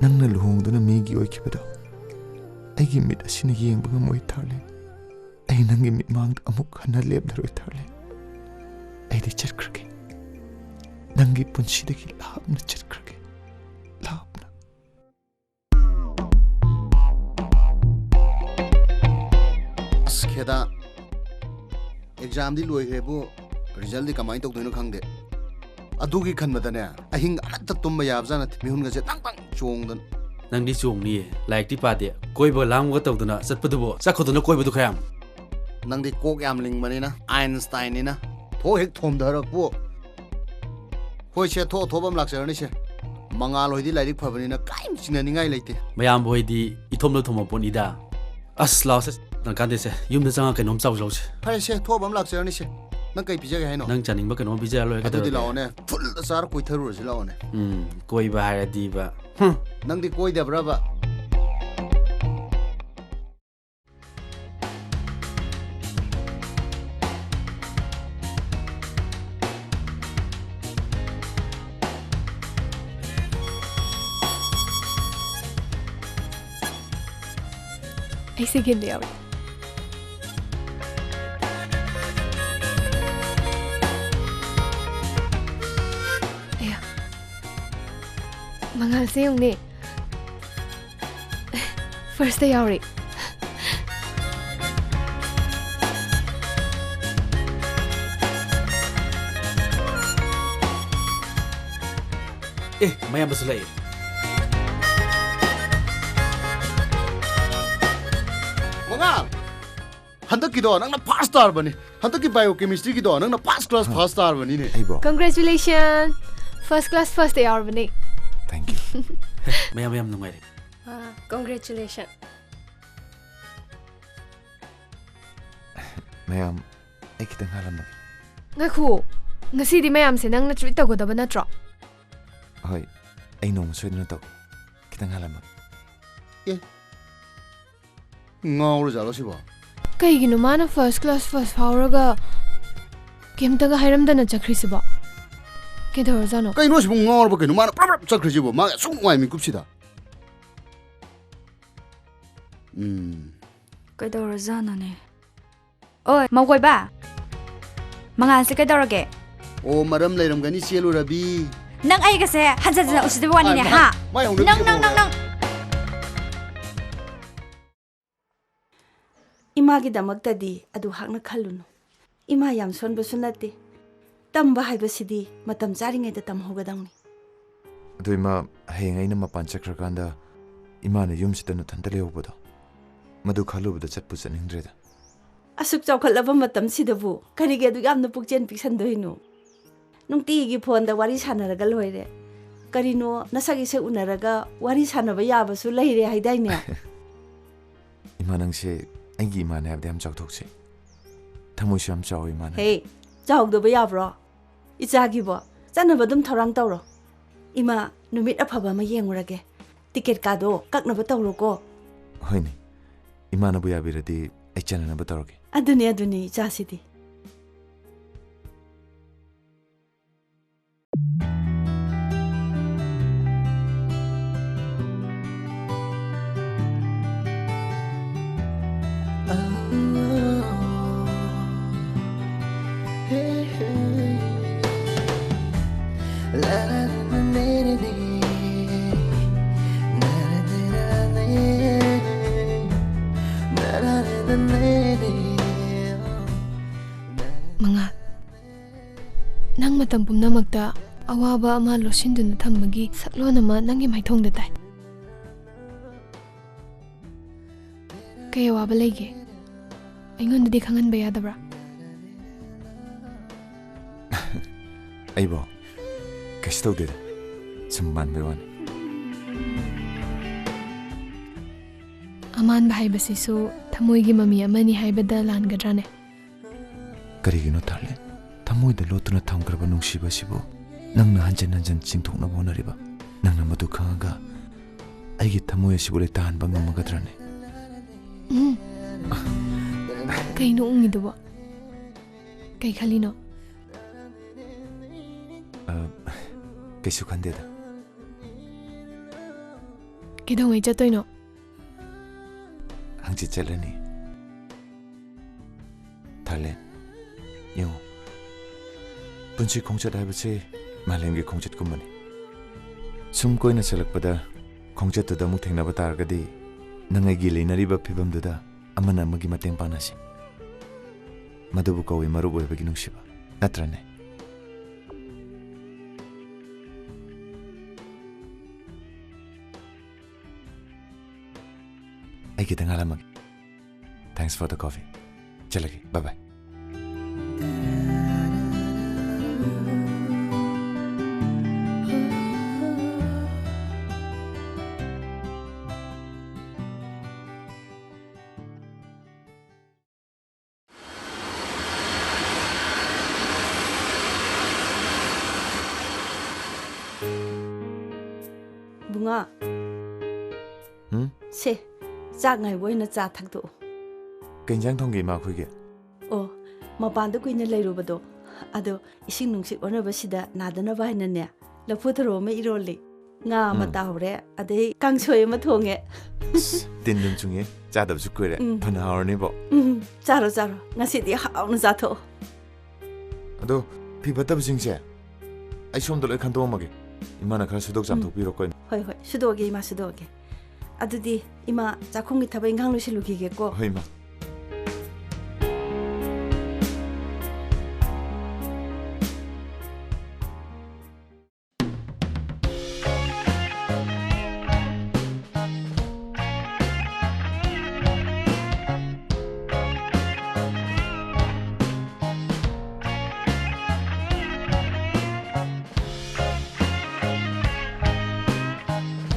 nangna luhongduna megi oikibada aigi mit asina yengba ngamoi Tharlen ai nangi mit mang amuk hana lebdaroi Tharlen ai de chatkrage nangi punsidagi labna chatkrage labna kheda exam di loi hebu result di kamai tok doino khangde adugi khanmadane ahing amatta tumba yabjana mihun ga je tang tang chongdan nang di chong ni like ti pa de koi ba lam ga tawduna satpadu bo sakhoduna koi bu khayam nang di kok yam ling mani na Einstein ni na tho hek thom dharak bu hoi che tho thobam lakser ni se mangal hoi di lairik phabani na kaim china ni ngai leite mayam boi di ithom lo thom pon ida asla se nang kan de se yum da changa kenom chaw chaw se phai se thobam lakser ni se nang kai pija ga haino nang chaning ba kenom pija lo ka di laone full sar koi tharu se laone koi ba ha di ba nang di koi da braba ai second day out aya mangal se yung ni first day out mayam basulai handak ki do nang na first star bani handak ki biochemistry ki do nang na first class first star bani ne congratulations first class first day out bani thank you mayam nungai re congratulations mayam ai kitang halam ngakhu ngasi di mayam se nang na treat tagodaba natro hoi ai nong soidna to kitang halam ngawru jalo sibo kaigino mana first class first fauraga ꯀꯦꯝꯇꯒ ꯍꯥꯏꯔꯝꯗꯅ ꯆꯠꯈ꯭ꯔꯤꯁꯤꯕꯣ ꯀꯩꯗꯧꯔꯖꯥꯅꯣ ꯀꯩꯅꯣ ꯁꯤꯕꯨ ꯉꯥꯎꯔꯕ ꯀꯩꯅꯣ ꯃꯥꯅ ꯄ꯭ꯔꯞ ꯆꯠꯈ꯭ꯔꯤꯁꯤꯕꯨ ꯃꯥꯒꯤ ꯑꯁꯨꯛ ꯅꯨꯡꯉꯥꯏ ꯃꯤꯀꯨꯞꯁꯤꯗ ꯀꯩꯗꯧꯔꯖꯥꯅꯣꯅꯦ ꯑꯣꯏ ꯃꯧꯒꯣꯏꯕ ꯃꯉꯥꯟꯁꯦ ꯀꯩꯗꯧꯔꯒꯦ ꯑꯣ ꯃꯔꯝ ꯂꯩꯔꯝꯒꯅꯤ ꯆꯦꯜꯂꯨꯔꯕꯤ ꯅꯪ ꯑꯩꯒꯁꯦ ꯍꯟꯖꯟꯖꯟ ꯎꯁꯤꯗꯕ ꯋꯥꯅꯤꯅꯦ ꯍꯥ ꯅꯪ ꯏꯃꯥꯒꯤꯗꯃꯛꯇꯗꯤ ꯑꯗꯨ ꯍꯥꯛꯅ ꯈꯜꯂꯨꯅꯨ ꯏꯃꯥ ꯌꯥꯝ ꯁꯣꯟꯕꯁꯨ ꯅꯠꯇꯦ ꯇꯝꯕ ꯍꯥꯏꯕꯁꯤꯗꯤ ꯃꯇꯝ ꯆꯥꯔꯤꯉꯩꯗ ꯇꯝꯍꯧꯒꯗꯧꯅꯤ ꯑꯗꯨ ꯏꯃꯥ ꯍꯌꯦꯡ ꯑꯩꯅ ꯃꯄꯥꯟ ꯆꯠꯈ꯭ꯔꯀꯥꯟꯗ ꯏꯃꯥꯅ ꯌꯨꯝꯁꯤꯗ ꯅꯊꯟꯇ ꯂꯩꯍꯧꯕꯗꯣ ꯃꯗꯨ ꯈꯜꯂꯨꯕꯗ ꯆꯠꯄꯨ ꯆꯠꯅꯤꯡꯗ꯭ꯔꯦꯗ ꯑꯁꯨꯛ ꯆꯥꯎꯈꯠꯂꯕ ꯃꯇꯝꯁꯤꯗꯕꯨ ꯀꯔꯤꯒꯤ ꯑꯗꯨ ꯌꯥꯝꯅ ꯄꯨꯛꯆꯦꯟ ꯄꯤꯛꯁꯟꯗꯣꯏꯅꯣ ꯅꯨꯡꯇꯤꯒꯤ ꯐꯣꯟꯗ ꯋꯥꯔꯤ ꯁꯥꯟꯅꯔꯒ ꯂꯣꯏꯔꯦ ꯀꯔꯤꯅꯣ ꯅꯁꯛ ꯏꯁꯛ ꯎꯅꯔꯒ ꯋꯥꯔꯤ ꯁꯥꯟꯅꯕ ꯌꯥꯕꯁꯨ ꯂꯩꯔꯦ ꯍꯥꯏꯗꯥꯏꯅꯦ ꯏꯃꯥ ꯅꯪꯁꯦ ꯑꯩꯒꯤ ꯏꯃꯥꯅꯦ ꯍꯥꯏꯕꯗ ꯌꯥꯝ ꯆꯥꯎꯊꯣꯛꯆꯩ ꯊꯃꯣꯏꯁꯨ ꯌꯥꯝ ꯆꯥꯎꯏ ꯏꯃꯥꯅ ꯍꯦ ꯆꯥꯎꯗꯕ ꯌꯥꯕ꯭ꯔꯣ ꯏꯆꯥꯒꯤꯕꯣ ꯆꯠꯅꯕ ꯑꯗꯨꯝ ꯊꯧꯔꯥꯡ ꯇꯧꯔꯣ ꯏꯃꯥ ꯅꯨꯃꯤꯠ ꯑꯐꯕ ꯑꯃ ꯌꯦꯡꯉꯨꯔꯒꯦ ꯇꯤꯀꯦꯠ ꯀꯥꯗꯣ ꯀꯛꯅꯕ ꯇꯧꯔꯣꯀꯣ ꯍꯣꯏꯅꯦ ꯏꯃꯥꯅꯕꯨ ꯌꯥꯕꯤꯔꯗꯤ ꯑꯩ ꯆꯠꯅꯅꯕ ꯇꯧꯔꯒꯦ ꯑꯗꯨꯅꯤ ꯏꯆꯥꯁꯤꯗꯤ ꯃꯉꯥ ꯅꯪ ꯃꯇꯝ ꯄꯨꯝꯅꯃꯛꯇ ꯑꯋꯥꯕ ꯑꯃ ꯂꯣꯠꯁꯤꯟꯗꯨꯅ ꯊꯝꯕꯒꯤ ꯁꯛꯂꯣꯟ ꯑꯃ ꯅꯪꯒꯤ ꯃꯥꯏꯊꯣꯡꯗ ꯇꯥꯏ ꯀꯩ ꯑꯋꯥꯕ ꯂꯩꯒꯦ ꯑꯩꯉꯣꯟꯗꯗꯤ ꯈꯪꯍꯟꯕ ꯌꯥꯗꯕ꯭ꯔꯥ ꯑꯩꯕꯣ ꯀꯩꯁꯨ ꯇꯧꯗꯦꯗ ꯁꯨꯝ ꯃꯥꯟꯕꯩ ꯋꯥꯅꯤ ꯑꯃꯥꯟꯕ ꯍꯥꯏꯕꯁꯤꯁꯨ ꯊꯃꯣꯏꯒꯤ ꯃꯃꯤ ꯑꯃꯅꯤ ꯍꯥꯏꯕꯗ ꯂꯥꯟꯒꯗ꯭ꯔꯥꯅꯦ ꯀꯔꯤꯒꯤꯅꯣ ꯇꯥꯔꯂꯦ ꯊꯃꯣꯏꯗ ꯂꯣꯠꯇꯨꯅ ꯊꯝꯈ꯭ꯔꯕ ꯅꯨꯡꯁꯤꯕꯁꯤꯕꯨ ꯅꯪꯅ ꯍꯟꯖꯤꯟ ꯍꯟꯖꯤꯟ ꯆꯤꯡꯊꯣꯛꯅꯕ ꯍꯣꯠꯅꯔꯤꯕ ꯅꯪꯅ ꯃꯗꯨ ꯈꯪꯉꯒ ꯑꯩꯒꯤ ꯊꯃꯣꯏ ꯑꯁꯤꯕꯨ ꯂꯩꯇꯥꯍꯟꯕ ꯉꯝꯃꯒꯗ꯭ꯔꯥꯅꯦ ꯀꯩꯅꯣ ꯎꯡꯉꯤꯗꯨꯕꯣ ꯀꯩ ꯈꯜꯂꯤꯅꯣ ꯀꯩꯁꯨ ꯈꯟꯗꯦꯗ ꯀꯩꯗꯧꯉꯩ ꯆꯠꯇꯣꯏꯅꯣ ꯍꯪꯆꯤꯠ ꯆꯠꯂꯅꯤ ꯊꯥꯂꯦ ꯌꯦꯡꯉꯣ ꯄꯨꯟꯁꯤ ꯈꯣꯡꯆꯠ ꯍꯥꯏꯕꯁꯦ ꯃꯥꯂꯦꯝꯒꯤ ꯈꯣꯡꯆꯠꯀꯨꯝꯕꯅꯤ ꯁꯨꯝ ꯀꯣꯏꯅ ꯆꯠꯂꯛꯄꯗ ꯈꯣꯡꯆꯠꯇꯨꯗ ꯑꯃꯨꯛ ꯊꯦꯡꯅꯕ ꯇꯥꯔꯒꯗꯤ ꯅꯪ ꯑꯩꯒꯤ ꯂꯩꯅꯔꯤꯕ ꯐꯤꯕꯝꯗꯨꯗ ꯑꯃꯅ ꯑꯃꯒꯤ ꯃꯇꯦꯡ ꯄꯥꯡꯅꯁꯤ ꯃꯗꯨꯕꯨ ꯀꯧꯏ ꯃꯔꯨꯞ ꯑꯣꯏꯕꯒꯤ ꯅꯨꯡꯁꯤꯕ ꯅꯠꯇ꯭ꯔꯅꯦ ꯑꯩ ꯈꯤꯇꯪ ꯉꯥꯜꯂꯝꯃꯒꯦ ꯊꯦꯡꯛꯁ ꯐꯣꯔ ꯗ ꯀꯣꯐꯤ ꯆꯠꯂꯒꯦ ꯕꯥꯏ ꯕꯥꯏ bunga 세 ꯆꯥꯛ ꯉꯥꯏꯕ ꯑꯣꯏꯅ ꯆꯥ ꯊꯛꯇꯣꯛꯎ ꯀꯩ ꯏꯟꯖꯥꯡ ꯊꯣꯡꯒꯦ ꯏꯃꯥ ꯑꯩꯈꯣꯏꯒꯤ ꯑꯣ ꯃꯄꯥꯟꯗ ꯀꯨꯏꯅ ꯂꯩꯔꯨꯕꯗꯣ ꯑꯗꯣ ꯏꯁꯤꯡ ꯅꯨꯡꯁꯤꯠ ꯑꯣꯟꯅꯕꯁꯤꯗ ꯅꯥꯗꯅꯕ ꯍꯥꯏꯅꯅꯦ ꯂꯐꯨ ꯊꯔꯣ ꯑꯃ ꯏꯔꯣꯜꯂꯤ ꯉꯥ ꯑꯃ ꯇꯥꯍꯧꯔꯦ ꯑꯗꯩ ꯀꯥꯡꯁꯣꯏ ꯑꯃ ꯊꯣꯡꯉꯦ ꯇꯤꯟ ꯗꯨꯝ ꯆꯨꯡꯉꯦ ꯆꯥꯗꯕꯁꯨ ꯀꯨꯏꯔꯦ ꯐꯅ ꯍꯥꯎꯔꯅꯤꯕꯣ ꯆꯥꯔꯣ ꯉꯁꯤꯗꯤ ꯍꯥꯎꯅ ꯆꯥꯊꯣꯛꯑꯣ ꯑꯗꯣ ꯐꯤ ꯐꯠꯇꯕꯁꯤꯡꯁꯦ ꯑꯩ ꯁꯣꯝꯗ ꯂꯣꯏ ꯈꯟꯗꯣꯛꯑꯝꯃꯒꯦ ꯏꯃꯥꯅ ꯈꯔ ꯁꯨꯗꯣꯛ ꯆꯥꯝꯊꯣꯛꯄꯤꯔꯣꯀꯣ ꯍꯣꯏ ꯁꯨꯗꯣꯛꯑꯒꯦ ꯏꯃꯥ ꯁꯨꯗꯣꯛꯑꯒꯦ ꯑꯗꯨꯗꯤ ꯏꯃꯥ ꯆꯥꯛꯈꯨꯝꯒꯤ ꯊꯕꯛ ꯏꯪꯈꯥꯡ ꯂꯣꯏꯁꯤꯜꯂꯨꯈꯤꯒꯦꯀꯣ ꯍꯣꯏ ꯏꯃꯥ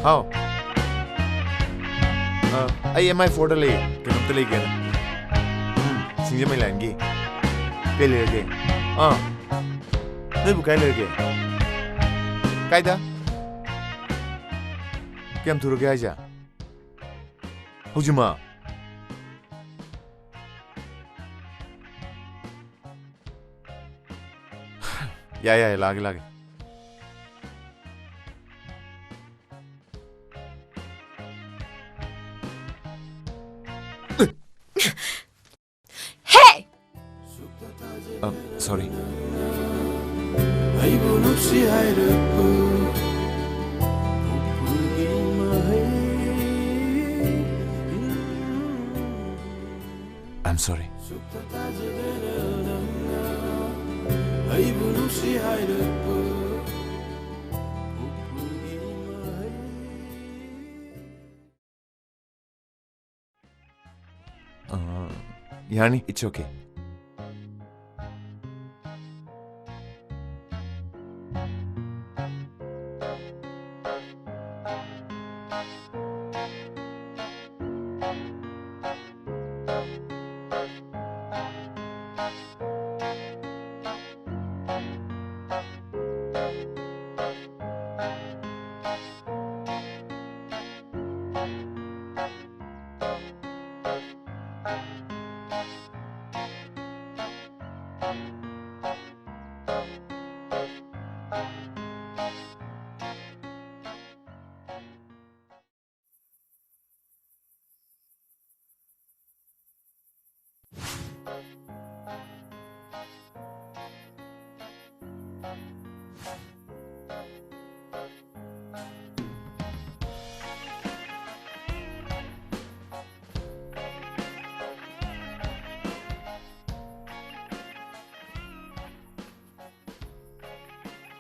ꯍꯥꯎ ꯑꯩ MI4ꯗ ꯂꯩ ꯀꯩꯅꯣꯝꯇ ꯂꯩꯒꯦꯅ ꯁꯤꯡꯖꯃꯩ ꯂꯥꯏꯟꯒꯤ ꯀꯩ ꯂꯩꯔꯒꯦ ꯅꯣꯏꯕꯨ ꯀꯥꯏ ꯂꯩꯔꯒꯦ ꯀꯥꯏꯗ ꯀꯌꯥꯝ ꯊꯨꯔꯒꯦ ꯍꯥꯏꯁꯦ ꯍꯧꯖꯤꯛꯃꯛ याय लागे लागे Hey! Sorry. I'm sorry. Yani, it's okay.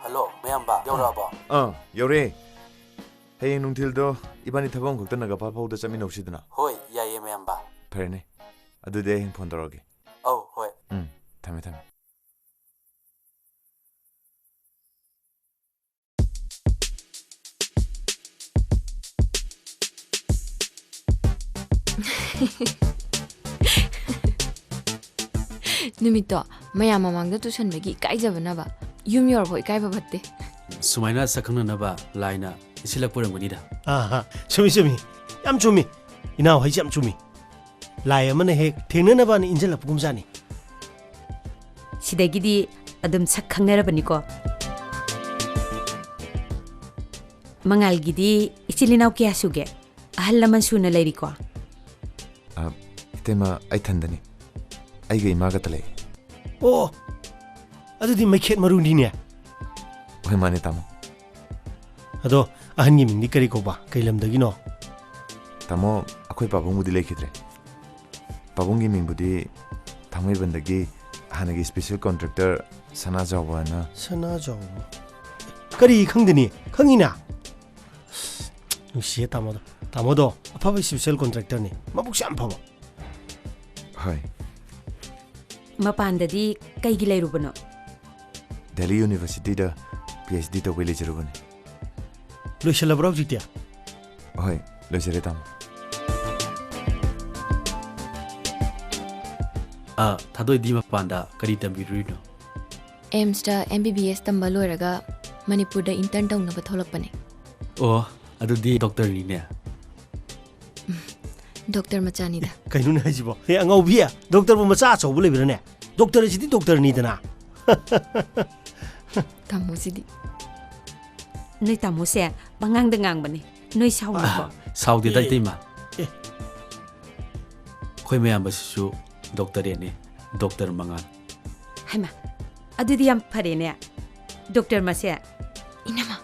Hello, mayamba, yauraba. Yaure. Hey, nungthildo ibani thabam khokta naga pa phauda chami nausidana. Hoi, yaye mayamba. Pharene. Adude hin phone dorage. Oh, hoi. Thame thame. Numito, mayam mamangda tusanbagi kaijabana ba. Yum yor boy kai babatte. Sumaina sakangna naba laina isilak puramganida. Aha, sumi. Yam chumi. Inaw hai jam chumi. Lai amana hek thengnana ni injala pugumjani. Sidagidi adum sakhangnarabani ko. Mangal gidi isilinaw kya suge. Ahal laman suna lairi ko. Tema ai thandani. Ai ga imaga tale. Oh. Adudi maikhet maruni ne. Hoi mane tamo. Ado ahangi mingdi kari ko ba kailamdagi no. Tamo akhoi pabung budi lekhidre. Pabungi mingbudi thamai bandagi hanagi special contractor sana jawa na. Sana jawa. Kari khangdini khangina. Nusie tamodo apaba special contractor ni mabuk syam phaba. Hoi. Mapandadi kaigi lairubano. Delhi University da PhD to village rubani. Lo shalabra jitia. Hoi, lo jere tam. Thadoi di mapanda kari tambirino. Amsta MBBS tamba loiraga Manipur da intern tawna ba tholakpane. Oh, adudi doctor ni ne. Doctor machani da. Kainu na jibo. He angau bia. Doctor bu macha chaw bu lebira ne. Doctor jidi doctor ni dana. Tamu sidi. Noi tamu se bangang dengang bane. Noi saw ko. Saudi dai tema. Khoi mayam basu doctor ne. Doctor mangan. Haima. Adudi yam phare ne. Doctor mase. Inama.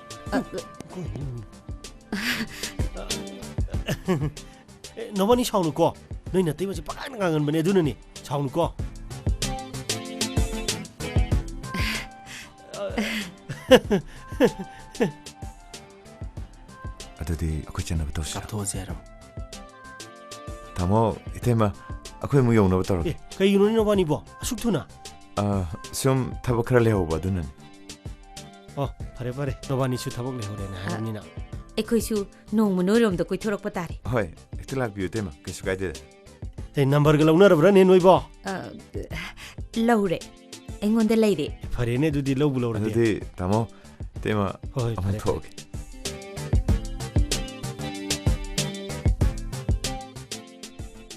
Nobani chawnu ko. Noi na tema je pakai ngangan bane aduna ni. Chawnu ko. Adudi aku chana batosha. Kapto zero. Tamo itema aku mu yong na bator. Kai yunu ni nobani bo. Asuk thuna. Sum thabak khara leho ba dunan. Oh, pare. Nobani su thabak leho re na harani na. Ekoi su no monorom da koi thorok patari. Hoi, itilak biu tema kesu kaide. Hey, number ga launa rabra ne noi bo. Laure. Engonda leire. Pare ne dudi lobu laura. Adudi tamo tema pare. Thok.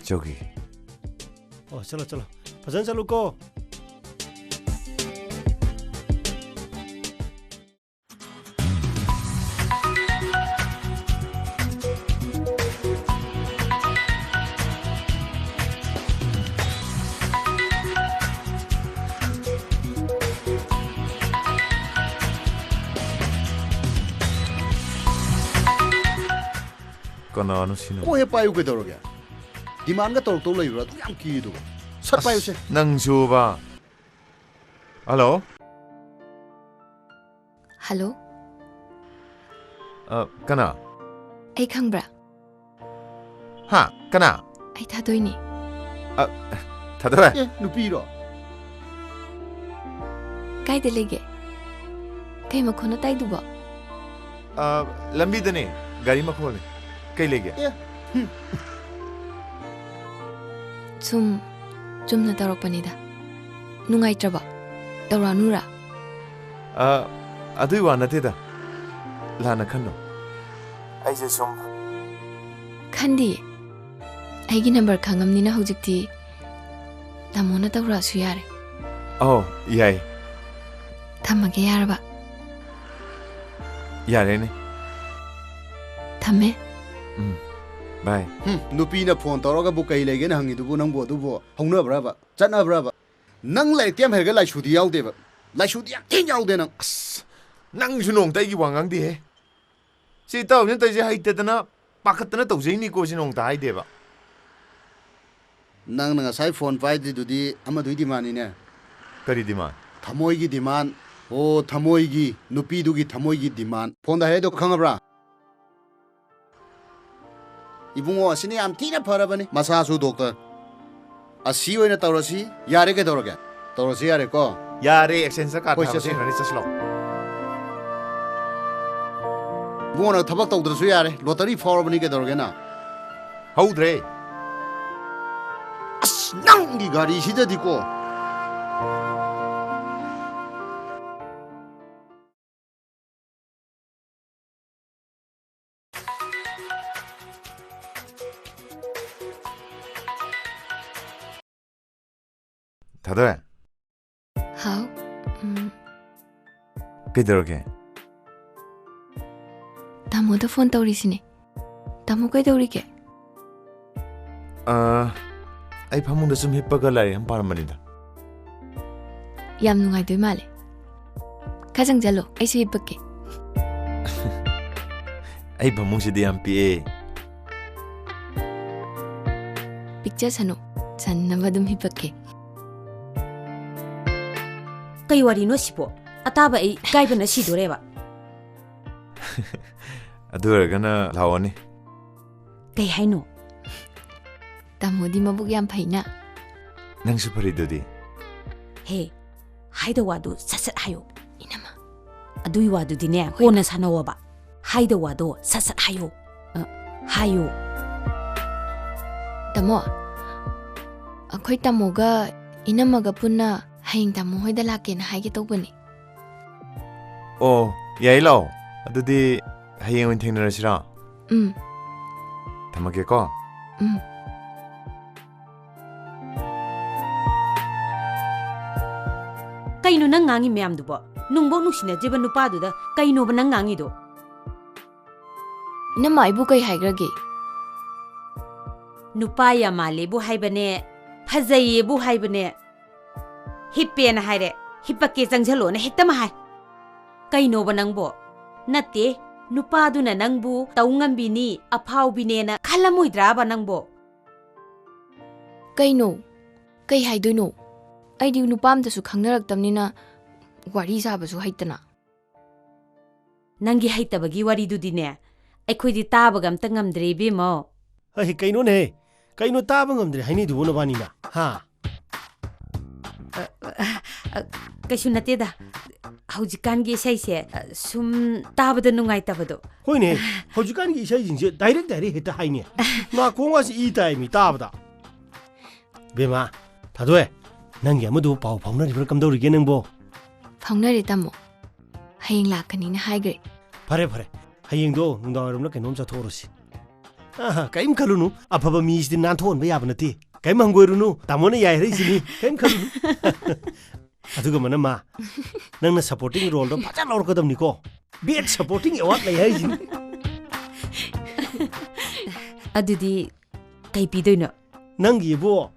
Jogi. Oh, chalo. Fajan chalo ko. Kanano sino? Ko he payu ke doroge. Demand ga tor loi bra yam ki du. Sat payu se. Nang juba. Hello? Hello? Kana? Ai khangbra? Ha, kana? Ai thadoini. Thadoe? Nupi ro. Kai de lege. Kai makhono tai du ba. Lambi dane gari makhol ne. Kai lege. Chum na tarok panida. Nungai traba. Tawranura. Adui wa nate da. Lana khanno. Ai je sum. Khandi. Aigi number khangamni na hojikti. Tamona tawra su yare. Oh, yai. Thamage yarba. Yare ne. Thamme. Bye. Nupi na phone toroga bu kai lege na hangi du bu nang bo du bo. Hongna bra ba. Chatna bra ba. Nang lai tiam herga lai chudi yaw de ba. Lai chudi yak tin yaw de nang. Nang junong tai gi wangang di he. Si taw ne tai je haite dana pakat na taw jeni ko sinong tai de ba. Nang na sai phone pai di du di ama du di mani ne. Kari demand. Thamoi gi demand. O thamoi gi nupi du gi thamoi gi demand. Phone da he do khanga bra. Ibungo asini am tina phara bani. Masa su doctor. Asi oina tawrasi yare ke doroge. Tawrasi yare ko. Yare extension card ha se rani chaslo. Buona thabak tawdrasu yare. Lottery for bani ke doroge na. Haudre. As nang gi gari sida diko. Thadoe. How? Kaidaroge? Tamo da phone tawrisine. Tamo kaidawrige? Ai phamungda sum hippaga lai am paramanida. Yam nungai doi male. Kajang jalo, ai su hippake. Ai phamung si am pi. Picture sano. San nabadum hippake. Kai wari no sipo. Ataba ai kai bana si doreba. Adura gana lawani. Kai haino. Tamo di mabuk yam phaina. Nang su pari dodi. He. Haida wadu sasat hayo. Inama. Adui wadu dine hona sanawa ba. Haida wadu sasat hayo. Hayo. Tamo. Akhoi tamo ga inama ga punna haying tamo hoida lake na haige tawbani. Oh, yai lo. Adudi hayeng wen thengnarasira. Thamage ko. Kaino nang ngangi meyam du ba. Nungbo nusina jeba nupa du da kaino ba nang ngangi do. Inama ibu kai haigrage. Nupa ya male bu haibane. Phazaye bu haibane. Hippe na haire. Hippake changjalo na hekta ma hai. Kaino ba nangbo. Natte nupa du na nangbu taungam bini aphau bine na khalamoidra ba nangbo. Kaino. Kai haidoino. Ai di nupam da su khangnaraktamnina wari sabu su haitana. Nangi haitabagi wari du dine. Aikhoi di taba gam tangam dre be mo. Ai kaino ne. Kaino taba ngamdre haini du bona bani na. Ha. Kaisu nateda. Haujikan gi sai se sum taba da nungai tabado. Hoine. Haujikan gi sai jinje direct heta haine. Na konga si I tai mi taba da. Bema. Thadoe. Nangi amadu pau phaunari bra kamdori ge nangbo. Phaunari tamo. Hayeng lakani na haigre. Phare phare. Hayeng do nungdawarum na kenom chathorosi. Kaim khalunu afaba mi isdi nan thon ba yaba nati. Kaim hangoirunu tamone yai rei sini. Kaim khalunu. Aduga manama. Nangna supporting role do phaja lor kadam ni ko. Best supporting award lai hai sini. Adudi kai pidoino. Nangi bo.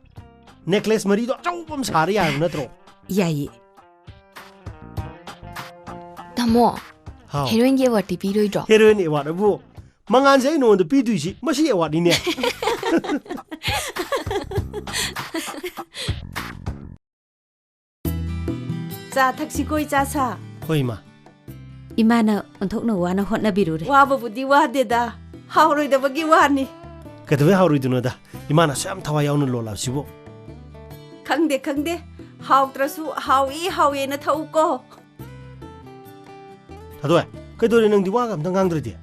Necklace mari do chawpam sari ya natro. Yai. Tamo. Heroine ge wati pi roi dro. Heroine award bu mangan sai no the pidu si masi award ni ne cha thaksi koi cha sa hoi ma imana onthok no wana hotna birure wa babudi wa de da hauroi da bagi wani kadwe hauroi du no da imana sam thawa yaw no lola sibo khangde haw trasu hawi hawi na thau ko thadoi kai dore nang diwa gam ngang dre de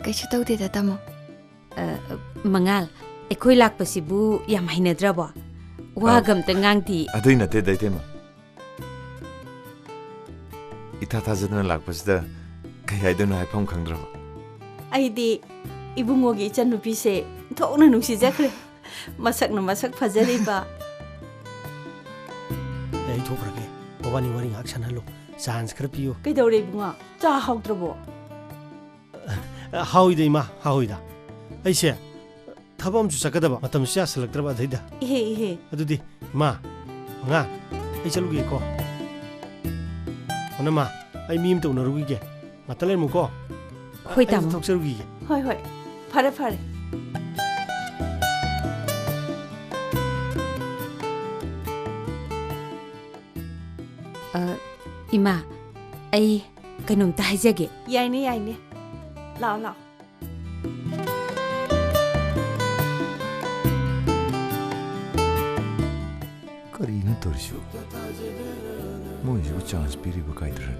kai chu tau de da tamo mangal ekoi lak pasibu yam hainadra ba wa gam ta ngang ti adui na te dai te ma ita ta jadna lak pasda kai ai dona hai phom khangdra ai di ibungo gi chan nupi se thokna nungsi jakre masak na masak phajari ba ai thokra ke bawani wari ngak sanalo chance khra piyo kai dore bunga cha hautrabo hawi de ma hawi da ai se thabam chu sakadaba matam sia selaktraba daida he adudi ma nga ai chalugi ko ona ma ai mim to na rugi ke matalen mu ko hoi tam thok sarugi ke hoi phare ima ai kanum ta hajage yaine lao karina torshu moi ju chance piri ba kai dran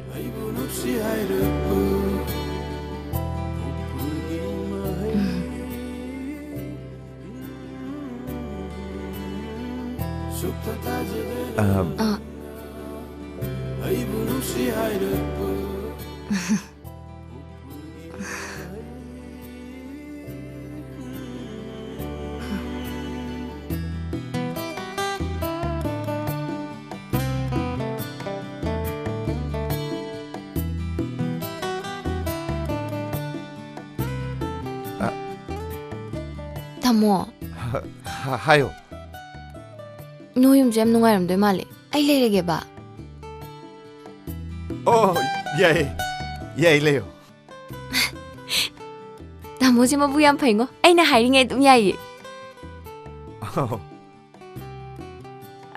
tamo hayo no yum jam nungairam doi male ai leirege ba oh yai leo tamo ji mabu yam phaingo aina hairinge dum yai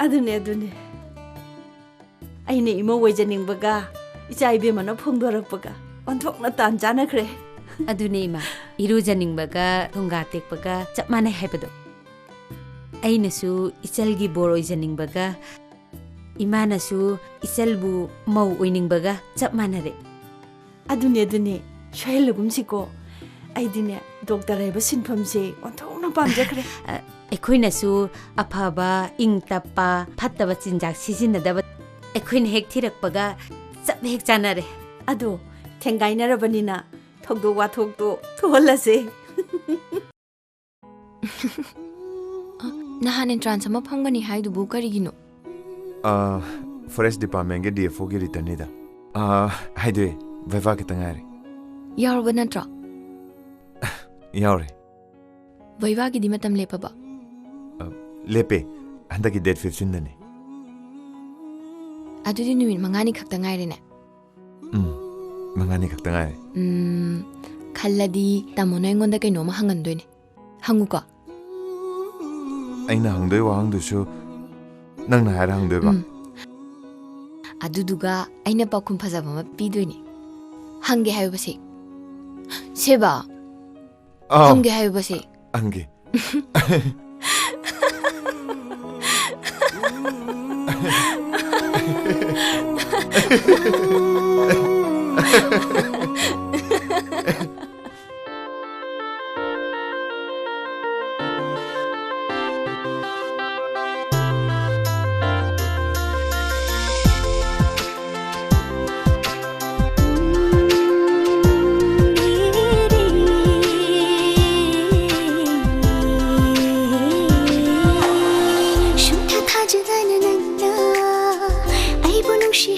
adune aine imo waijaning baga ichai be mana phongdorak baga onthokna tan jana khre adune ma irujaning baga thonga tek baga chapmane haibado aina su ichalgi boroi janing baga imana su ichalbu mau oining baga chapmanare adune shailagum siko aidine doctor ai ba sinpham se onthokna pamjakre ekhoina su aphaba ing tappa phattaba chinjak sijinadaba ekhoina hek thirakpaga chap hek chanare ado thengainarabanina thokdo wa thokdo tholase nahan entrance ama phangani haidu bu karigino forest department ge DFO ge return da haidwe viva ke tangare yarba natra yare viva gi dimatam lepa ba lepe handa ki date 15 dane adudi numin mangani khakta ngaire ne mangani khakta ngaire khalladi tamono engonda kai noma hangan doine hangu ko aina hangdoi wa hangdu su nang na hara hangdoi ba aduduga aina pakhum phajaba ma pidoine hange hayo base seba hange hayo base hange She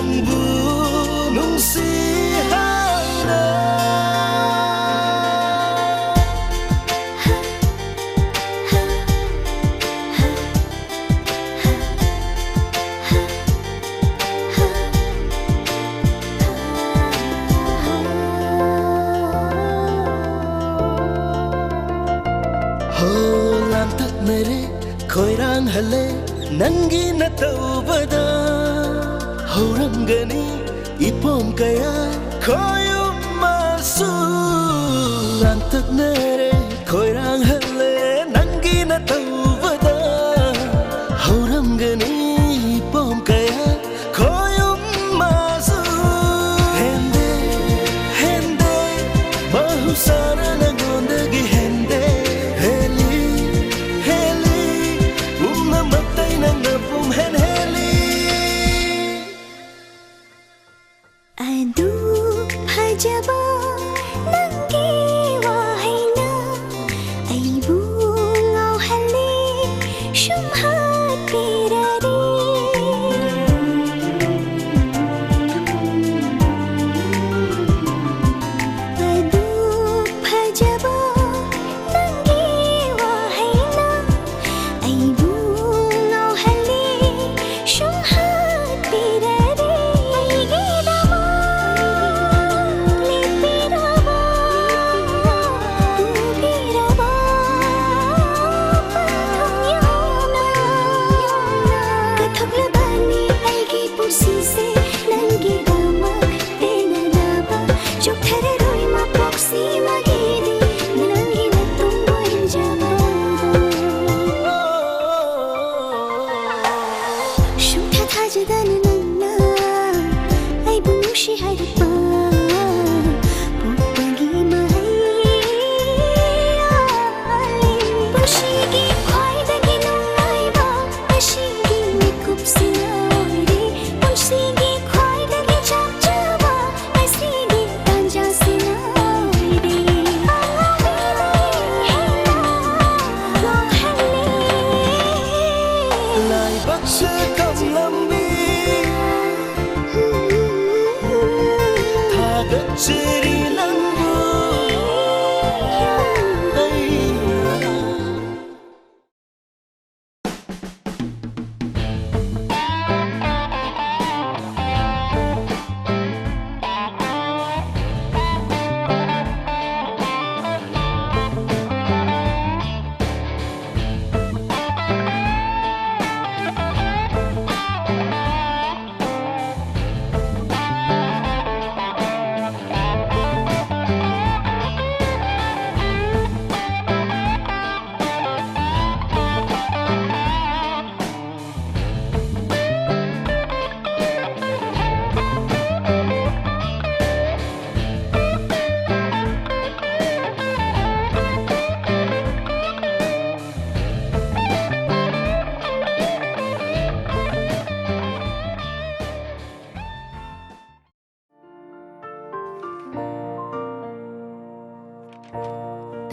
nangbu nungsi haina khoirang hale nangi na taubada haurangani ipom kaya khoyum masu antak nere khoirang hale nangi na taubada haurangani ipom kaya khoyum masu hende hende bahusara nagondagi hende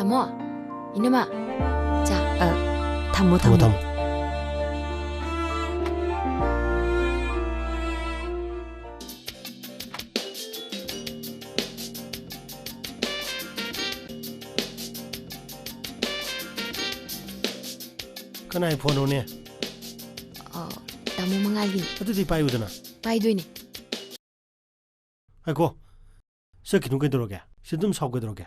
Tamo, inama. 자, tamo. Kanai phone ne? Tamo mangali. Adu pai udana. Pai doini. Ai ko. Sakinu ke doroge. Sidum sau ke doroge.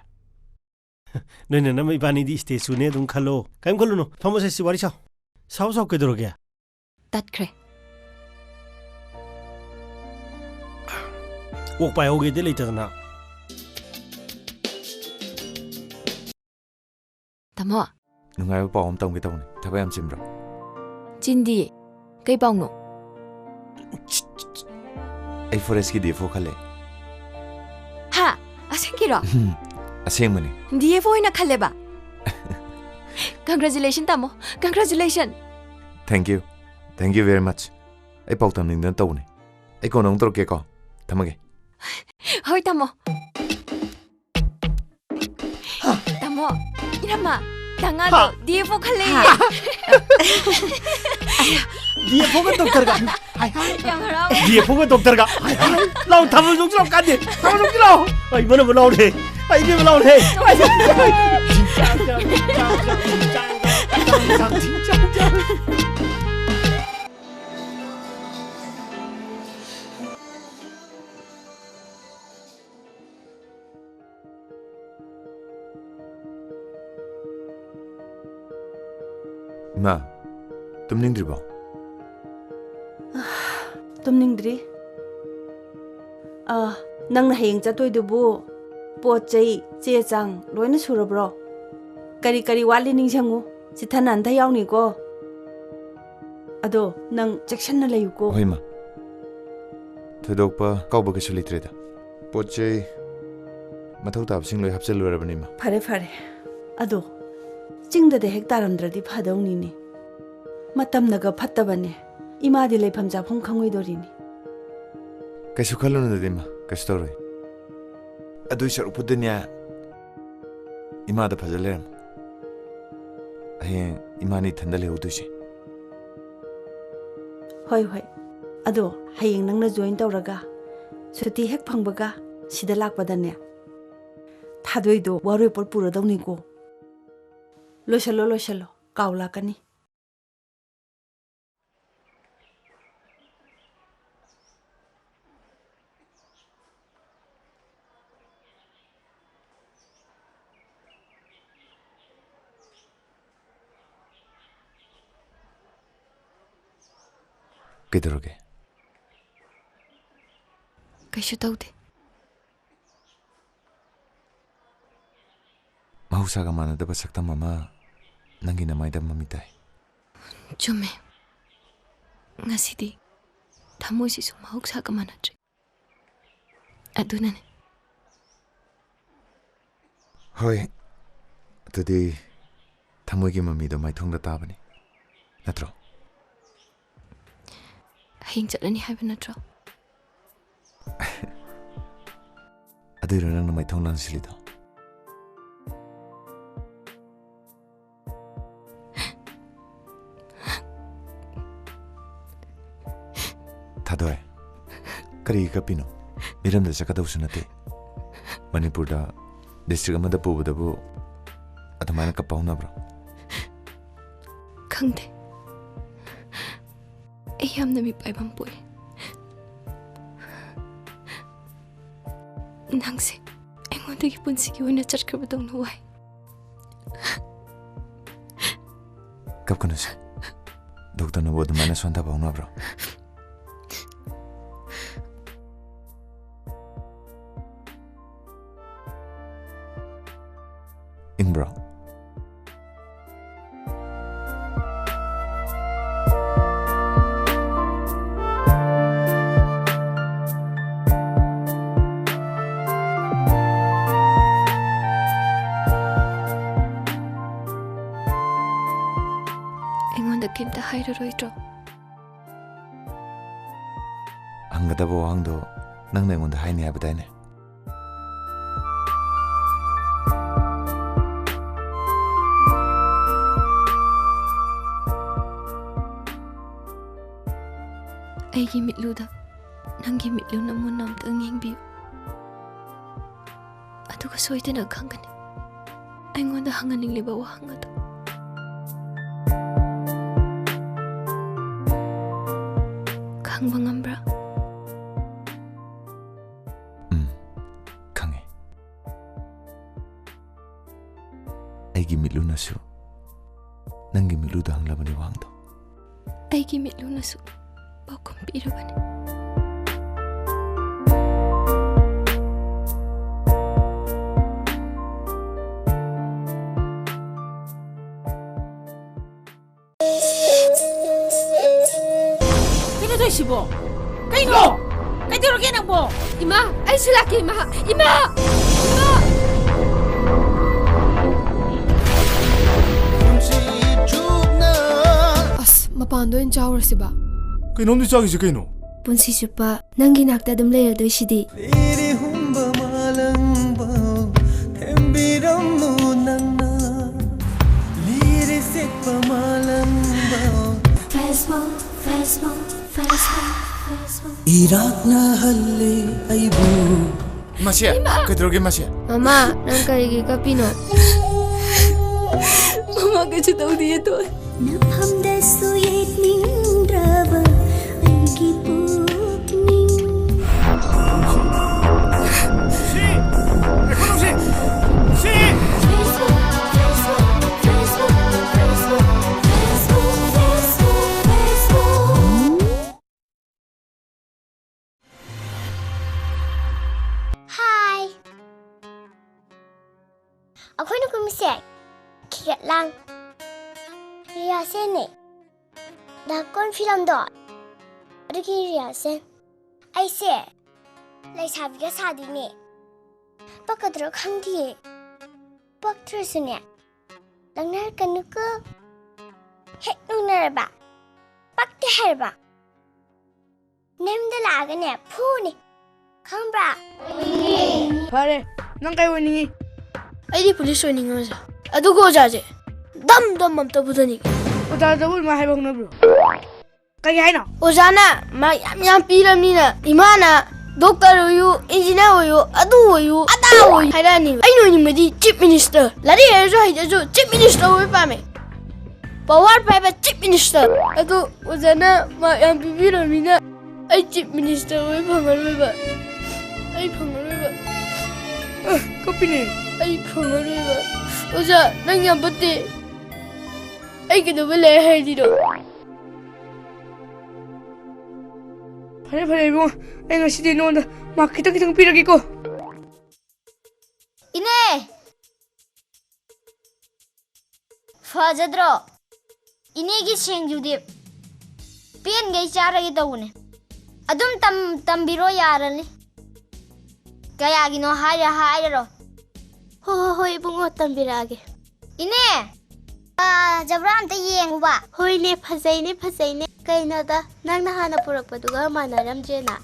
Nene na mai bani di stage sune dum khalo. Kaim khalo no. Thomas si wari sao. Sau ke doroge. Tat kre. Wok pai hoge de later na. Tamo. Nungai pa om tong ke tong. Thaba yam chimbra. Chindi. Kai paung no. Ai forest ki defo khale. Ha, asengkiro. Asengmani. DFO ina khale ba. Congratulations tamo. Congratulations. Thank you. Thank you very much. Ai pau tam ning dan tau ne. Ai ko nong tor ke ko. Thamage. Hoi tamo. Tamo. Inama. Tangado DFO khale. DFO का doctor का हाय Yang harap. DFO का doctor का हाय हाय लाओ थम joke लाओ काट दे थम joke लाओ आई मने बनाओ दे आई भी बनाओ दे Ma, तुम निंद्री बो? तुम निंद्री? नंग ना हेंग चतोय दुबु पोत चई चे चांग लोइना सुरब्रो करी करी वाली निंजंगु सिथन अंधा यावनी को अदो नंग सेक्शन ना लयु को होय मा थोदोकपा काउबा कछु लित्रेदा पोचे मथौ ताबसिंग लोय हपचल लोरबनी मा फरे फरे अदो चिंगदा दे हेक तारमद्रदि फादौनिनी मतम नगा फत्तबने इमादि लेफम जाफम खंगोइदोरिनी कैसु खलुन दे मा कैसु तोरय अदुइ सरुक पुदन्या इमादा फजलेरम अहे इमानी थंदले उदुसे होय होय अदो हयेंग नंगना जॉइन तौरगा सुटी हेक फंगबगा सिदा लाकपदने थादोइदो वारोइपोर पुरदौनिको लोशलो लोशलो काउला कनी किधरोगे कैसे तौदे mahusaka manadaba saktam ama nangi namaida mamitai chume ngasidi thamoisi su mahusaka manatri adunane hoi tadi thamoigi mami do mai thongda tabani natro hing chalani haiba natro adiro nang mai thonglan silido थादोय करी कपिनो मिरम दे सकदौ सुनते मणिपुर दा district अमदा पुबदबु अदमाना कपाउनाब्रो खंगदे ए हमना मी पाइबम पोय नंगसे एंगोदगी पुंसिगी ओइना चटखबदौ नवाय कब कनुस doctor न बोद माने सोंदा बाउनाब्रो Bro. Engonda kimta hairaroidro hangadabo wangdo nangna engonda haini habadaine Aigi mitluda nangi mitlu namu namtang yengbiu aduga soidena khangani aingonda hanganing liba wahangado khangba ngambra khange aigi mitlu nasu nangi mitlu da hanglabani wangdo aigi mitlu nasu Bakom pirabane Kini to sibo Kaino Kaidiro kena bo Ima ay sulaki ima Ima As mapando en chawrasiba Kainomdi chagise kaino punsi chupa nangi nakta dum leradoi sidi Liri humba malangba thembiramu nangna Liri sekpa malangba Facebook Irakna halle aibu. Masya, kedroge masya. Mama, nang karigi kapino. Mama kasi daw dito. Napamda suyet ning draba aigi pukning. Si! Ekonom si! Si! Hi. Ako'y nagkumisek. Kikat lang. Riyasen eh. Dakon film do. Riki riyasen. Ay se. Lai sabi ka sa din eh. Pagkadro kang di eh. Pagtruso niya. Langnar ka nuko. Hek nung naraba. Pagtiherba. Nemdalaga niya. Puni. Kang bra. Pare, nang kayo ningi. Ay di pulis ningi masa. Adugo jaje. Dam mam tabudani. Uta tabul ma haibang na bro. Kaya hay na. Ozana, ma yam piramina. Imana, doctor oyu, engineer oyu, adu oyu, ata oyu. Hairani. Ay no ni medi chief minister. Lari hejo hajo chief minister oyu pa me. Power private chief minister. Adu ozana ma yam piramina. Ay chief minister oyu pa ba. Ay pangaraba. Kapine. Ay pangaraba. Oza, nang yang pati. Ay kita boleh hai di do. Pare mo. Ay ngasih din onda. Mak kita pilih ko. Ine. Fajadro. Ine gi sengjudi. Pian gai cara kita une. Adum tambiro yarani. Kaya gino haya ro. Ho ibungo tambirage. Ine. Jabran ta yeng ba. Hoi ne phasai ne. Kaino da nang na hana purak paduga manaram jena.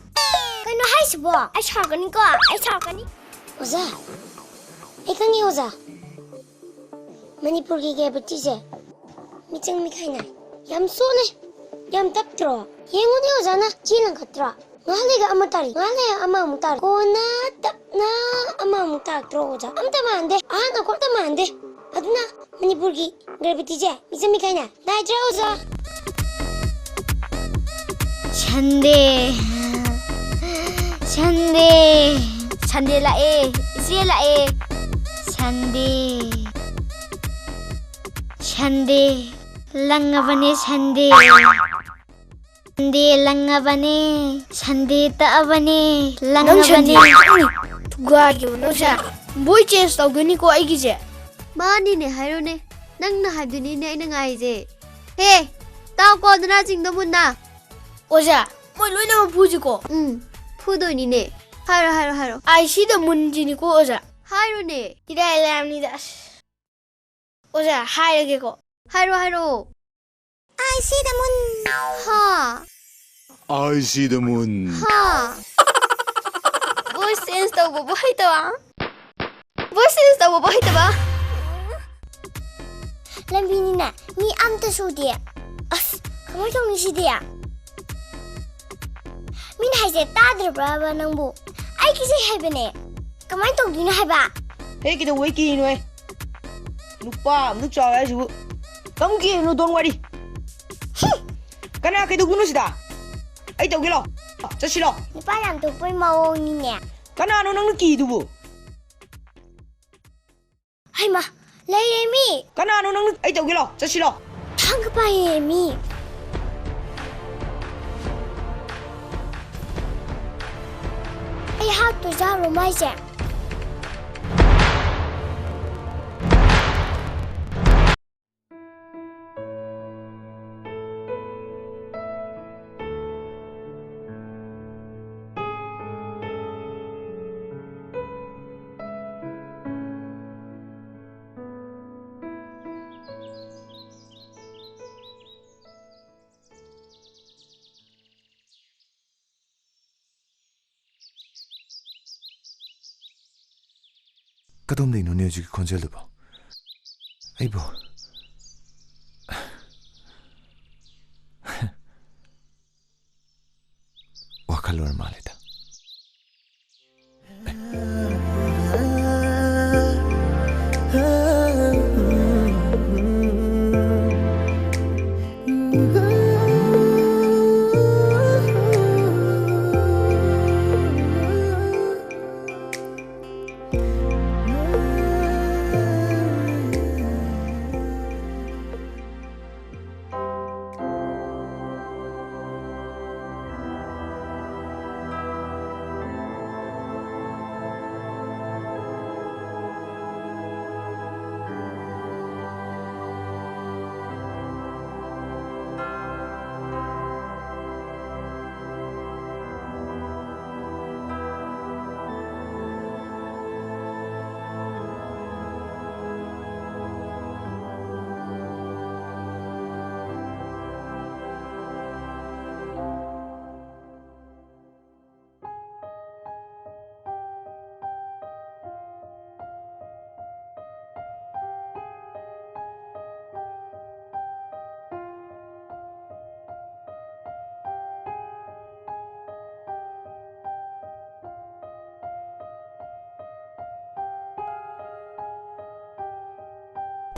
Kaino hai subo. Ai chakani ko. Oza. Ekangi oza. Manipur ki ge bati je. Michang mi khaina. Yam so ne. Yam taptro. Yengoni oza na chilang khatra. Ngaliga amatari. Ngaliga amamutari. Kona tapna amamutari troja. Amta mande. Ana ko ta mande. Aduna Manipur ki garbati je. Michang mi khaina. Dai oza. Chande la e. Isi la e. Chande. Langabane chande. Langabane. Chande ta abane. Langabane. Tuga gyo no sha. Boy change tawgani ko ai gije. Mani ne hairo ne. Nang na haduni ne ina ngai je. He, tao ko dana jing do munna. Oja, moi loina ma fuji ko. Fudo ni ne. Hairo. Ai si da munji ni ko oja. Hairo ne. Ida lam ni das. Oja, hairo ge ko. Hairo. I see the moon. Ha. I see the moon. Ha. Voice sense to bo boy ba. Lambini na, mi amta su dia. As, kamar tong ni si dia. Min hai se tadra brava nang bu. Ai kisi hai bane. Kamar tong dina hai ba. Hey kita wai ki no ai. Lupa, muk chaw ai su. Kam ki no don wari. Kana kai dugunu sida. Ai tau gelo. Chasilo. Ni pa lam tu poi mau ni ne. Kana no nang ki dubu. Hai ma, lai mi. Kana no nang ai tau gelo. Chasilo. Thang pa mi. Ai ha tu ja ro mai se. Kadom no music konjel ba. Aibo. खलोर मालेदा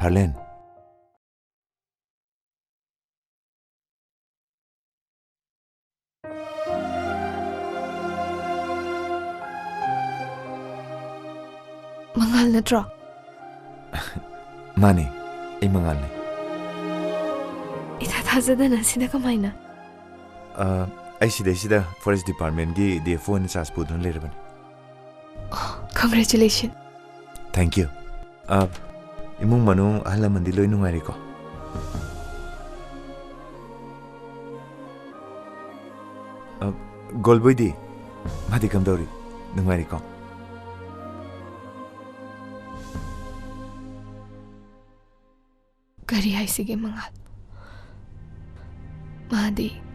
Darlene. Mangal na draw. Mani, ay mangal ni. Itatazada na sida kamay na. Ay sida Forest Department gi DFO na sa spudon liraban. Congratulations. Thank you. Imong manong halaman di loy nungari ko. Goldboy di, madi kam dauri nungari ko. Kari ay sige mangal. Madi.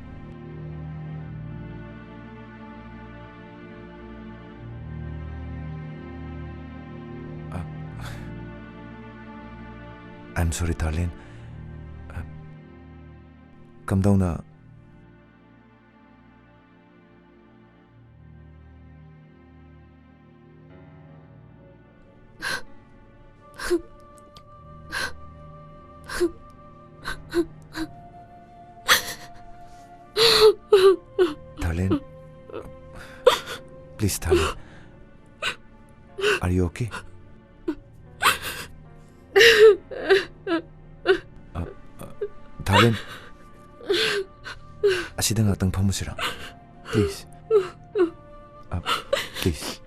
I'm sorry, Darlene. Come down na. Darlene. Please, Darlene. Are you okay? Darlene, asida nga tang pamusira. Please. Please.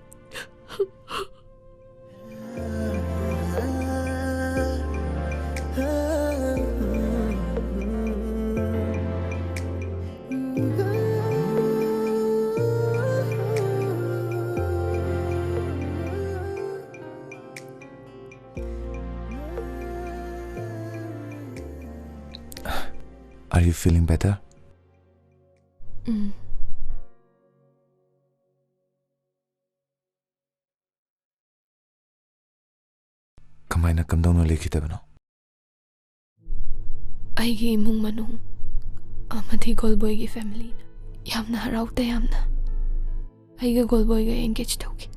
Are you feeling better? Kamaina kamdaw na lekita ba no? Aigi imong manong amadi Goldboy gi family na. Yamna harawta yamna. Aiga Goldboy ga engage tawgi.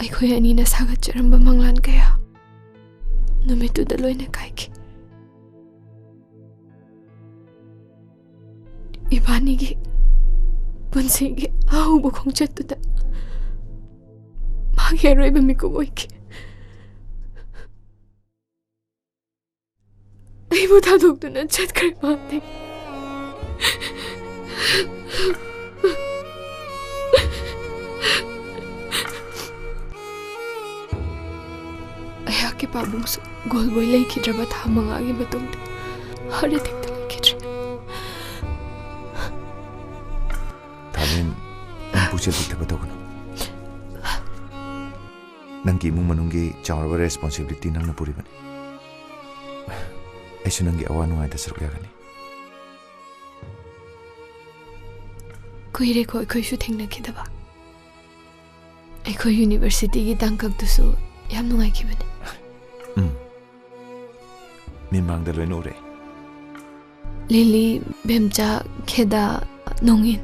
Aikoy ani na sagat charamba manglan kaya. Numito daloy na kaiki. Ibanigi punsigi ahu bukong chatuda. Magyaro iba mikuboyki. Ibu tadog na chat kay mate. Ayaki पाबुंगसु गोलबॉय लेखिद्रबा था मंगागी मतुंग हर एक लेखिद्रे थालेन पुचल दिखबा तगनो नंगी इमुंग मनुंगी चावरबा responsibility नंगना पुरिबनी ऐसु नंगी अवा नुंगाइदा सरुक यागनी कुइरे को अखोइसु थेंगनखिदबा अखोइ university की तांककदुसु याम नुंगाइखिबनी मिमांगदा lion उरे lily Bemcha खेदा नोंगिन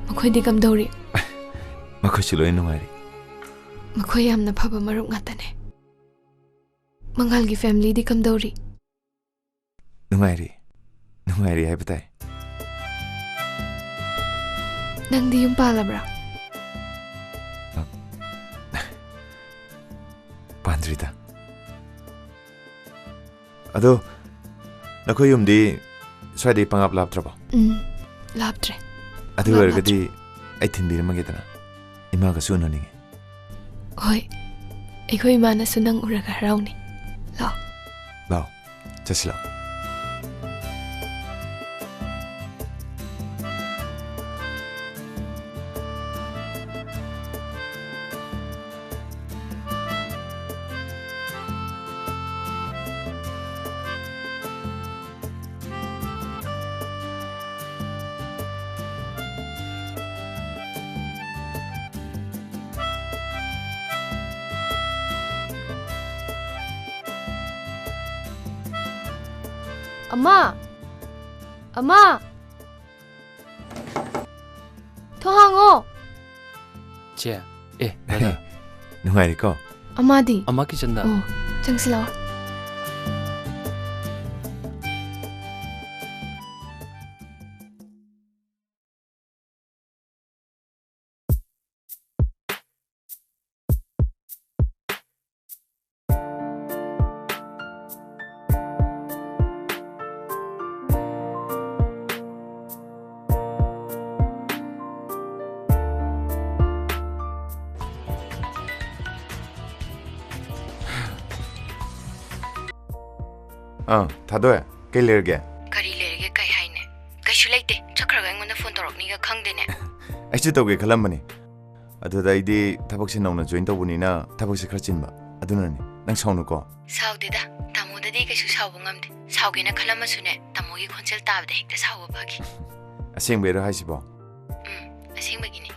मखोइदि कमदौरी मखोइसु lion नुंगाइरि मखोइ यामना फबा मरुप ngатane मंगाल की फैमिली दी कमदौरी नुंगाइरि हाय बताए नंदी युम पालब्रा पांद्रिदा अदो नखोइ युमदी स्वाइदे पंगाप लापत्रबो लापत्रे अदु ओरगदि आई थिनबिरमगेदना इमागा सुननिगे होय एखोइ माना सुनंग उरगा हराउनी लाओ चसला अम्मा थोहांगो चे ए दादा नुंगाइरिको अमादी अम्मा किचन दा चंगसिलाओ थादोए के लेरगे करी लेरगे कई हाइने कइसु लेते चक्रगा अंगोंदा फोन तोरकनिगा खंगदेने ऐसे तौगे खलमबनी अदुदा इदी थबकसे नौना जॉइन तौबुनिना थबकसे खर चिनबा अदुनानि नंग साउनुको साउदेदा तामोददी कइसु साउबु ngamde साउगेना खलमसुने तामोगी खोंचल ताबदे हेक्ता साउबु फगी असेंबेरो हाइसिबो असेंबगिनी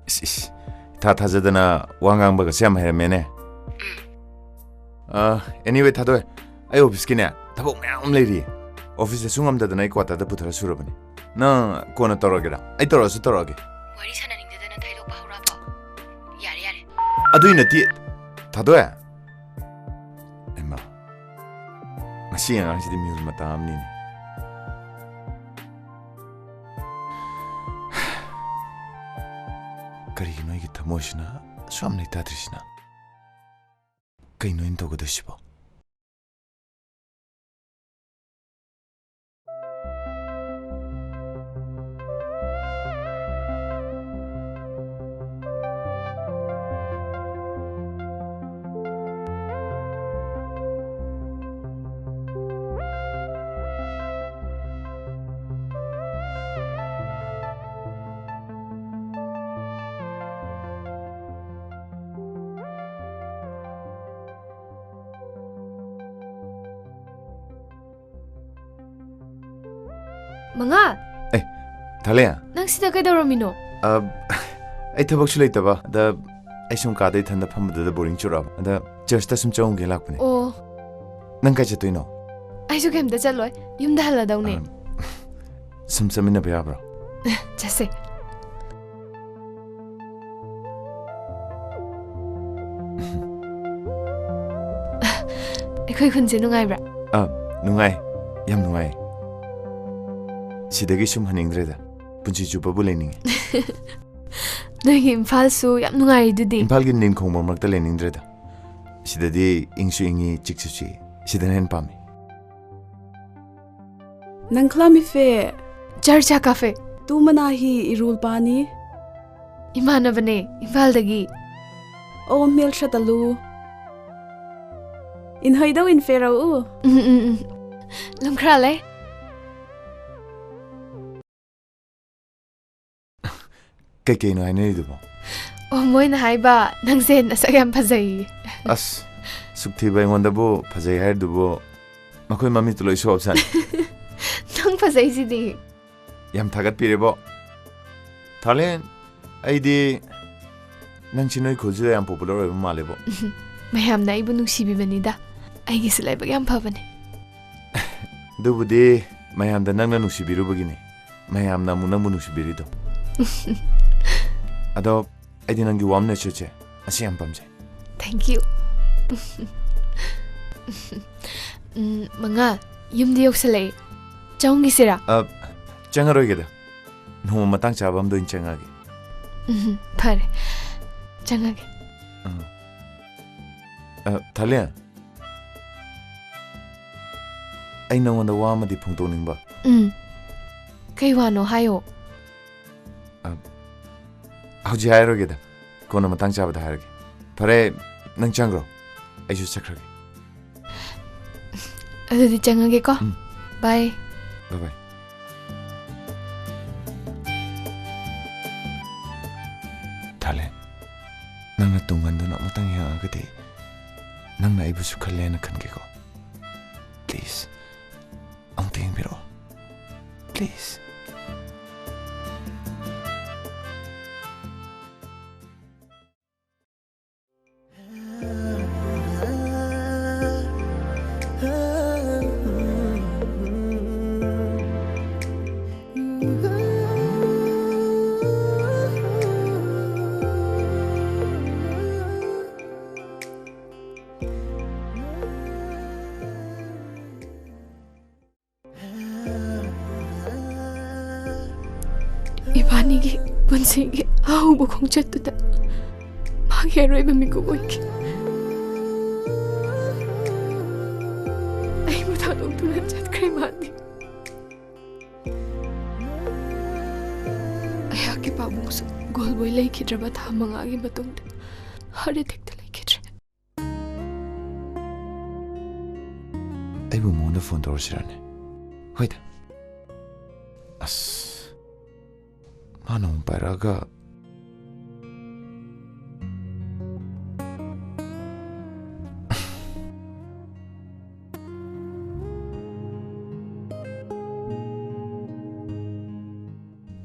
इस थाजदना वांगांबगा सेम हेरमेने एनीवे थादोए आई ऑफिस की ने थबक मैम लेरी ऑफिस से सुंगमददना आई क्वार्टर दा पुथरा सुरबनी ना कोना तोरगेरा आई तोरसु तोरगे वारी सानानिंगदना थाइदोक बाहुराबो यारे यारे अदुइ नति थादोए एमा मसी अंगांसिदि म्यूज मतामनी करी नोइगी थमोसना स्वामनै ताद्रिसना कैनो इन तोगदसिबो मंगा थाले नंग सिदा कइदौरमिनो आई थबक सुलैतबा द आई सुम कादै थन्दा फमददा बोरिंग चुराब द चर्चता सुम चौंगे लाकपने ओ नंग काइ चतोइनो आइसु केमदा चलोय युमदा हल्लादौने सुम समिना भयाब्रो जसे एखोइ खुनसे नुंगाइब्रा नुंगाइ याम नुंगाइ सिदगी सुम हनिंद्रेदा पुंची जुबाबु लेनिंगे नोगी इम्फाल सु याम नुंगाइ दुदी इम्फाल गी निन खोंग मरमक्ता लेनिंद्रेदा सिददी इंगसु इंगी चिक्सुची सिदन हेन पामी नंखलामी फे चर्चा काफे तू मनाही इरुल पानी इमानबने इम्फाल दगी ओ mail शतलु in hoi do in fero lam khra le Kay no ay dubo. Oh moi na hai ba nang sen na sayam phajai. As sukthi ba ngonda bo phajai hai dubo. Makoi mami to loi so opsan. Nang phajai si di. Yam thagat pire bo. Thalen ai di nang chinoi khoju yam popular ba male bo. Mayam na ibu nungsi bi bani da. Ai gi silai ba yam phabane. Dubudi mayam da nang na nungsi biru bagini. Mayam na mu nang mu nungsi biri do. Ado ai di nang gi wam na cheche. Asi yam pamje. Thank you. Manga yum di yok salai. Chong gi sira. Changaroi geda. No matang chabam do in changagi. Pare. Changagi. Thalen. Ai nang wanda wa ma di phungto ning ba. Kai wa no hayo. Hauji hairo geda. Kono matang chabada hairo ge. Pare nang changro. Ai ju sakragi. Ado di changagi ko. Bye. Bye bye. Thalen. Nang na tungan do na matang ya agade. Nang na ibu su khalle na khan ge ko. Please. Ang ting biro. Please. Ibani gi punsi gi au bu khong chat tu da. Magi aroi ba mi ko oi ki. Ai bu ta dong tu na chat krai ma ni. Ai ha ki pa bu su GOLDBOY lai khidra ba tha manga gi matung da. Hare thik ta lai khidra. Ai bu mo na phone tor sirane. Hoida. As Manong paraga.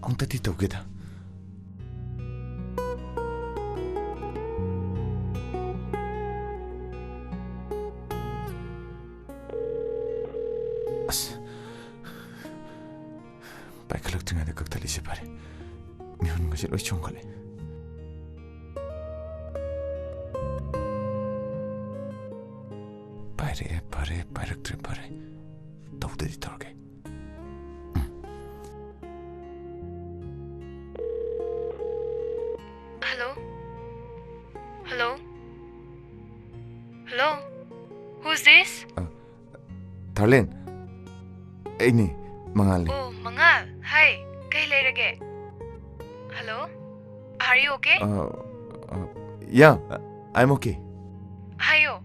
Ang tati tau kita. As. Baikalak tengah ada kaktali separe. Mihun ngasih loi chong kali. Pare, pare. Tahu tadi targe. Hello? Who's this? Thalen. Ini Mangal. Oh, Mangal. Hi. Kay lairage? Hello? Are you okay? Yeah, I'm okay. Hayo.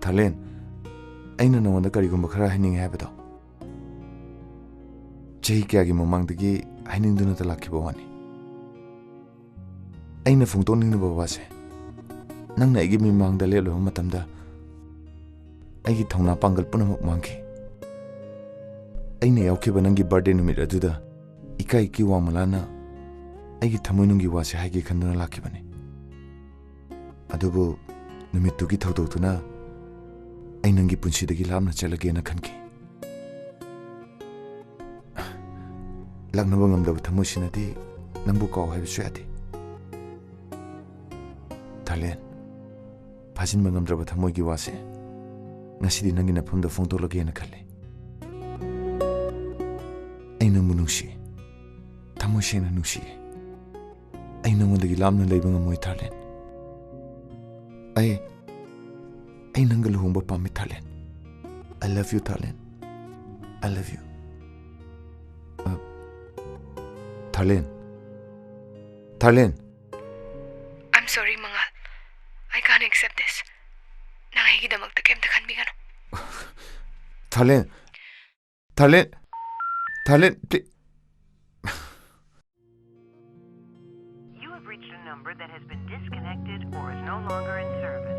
Thalen, aina nangonda karigumba khara haning habado. Chahi kyagi mamangdagi hainingduna ta lakhiba wani. Aina phungtoning na babase. Nangna igi mimangda lelo matamda. Aigi thongna pangal punamuk mangki. Aina yaukiba nangi birthday numit aduda. Ikai ki wamalana aigi thamoinungi wase haigi khanduna lakibani. Adubu numittugi thaudotuna ai nangi punsidagi lamna chalage na khanki. Laknaba ngamdaba thamoisinadi nambu kaw haibisu yadi. Thalen phajinba ngamdraba thamoigi wase ngasidi nangi nafamda phongtolage na khalle. Ai nangmu nungsi. Tamo sena nusi. Ai nangondagi lamna leiba ngamoi Thalen. Ai nangal humba pami Thalen. I love you Thalen. I love you. Thalen. I'm sorry, Mangal. I can't accept this. Thailand, Thailand, Thailand. You have reached a number that has been disconnected or is no longer in service.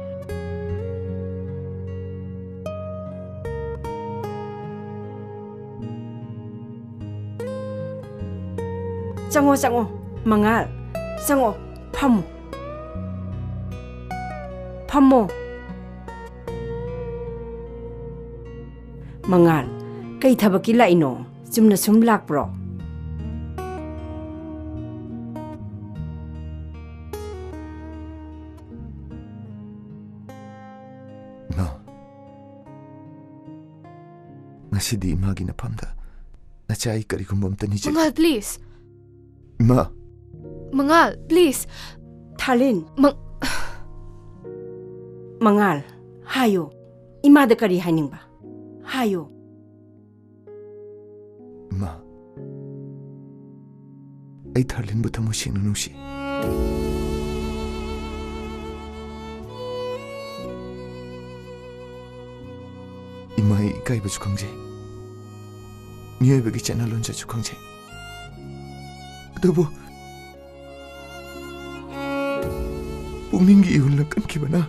Sango, mangal. Sango, pamo. Pamo. Mangal, kay thabaki la ino, sumna sumlak bro. Ma, ngasidi imagi na pamda, nachai karigumba amta nije. Mangal, please. Ma. Mangal, please. Thalin. Mangal, hayo. Imada kari haning ba? Hayo. Ma. Ay Thalin bu tamo sing nusi. Imai kai bu chukangje. Miyai bagi channel lonja chukangje. Adubu. Pungningi ihul kan kibana.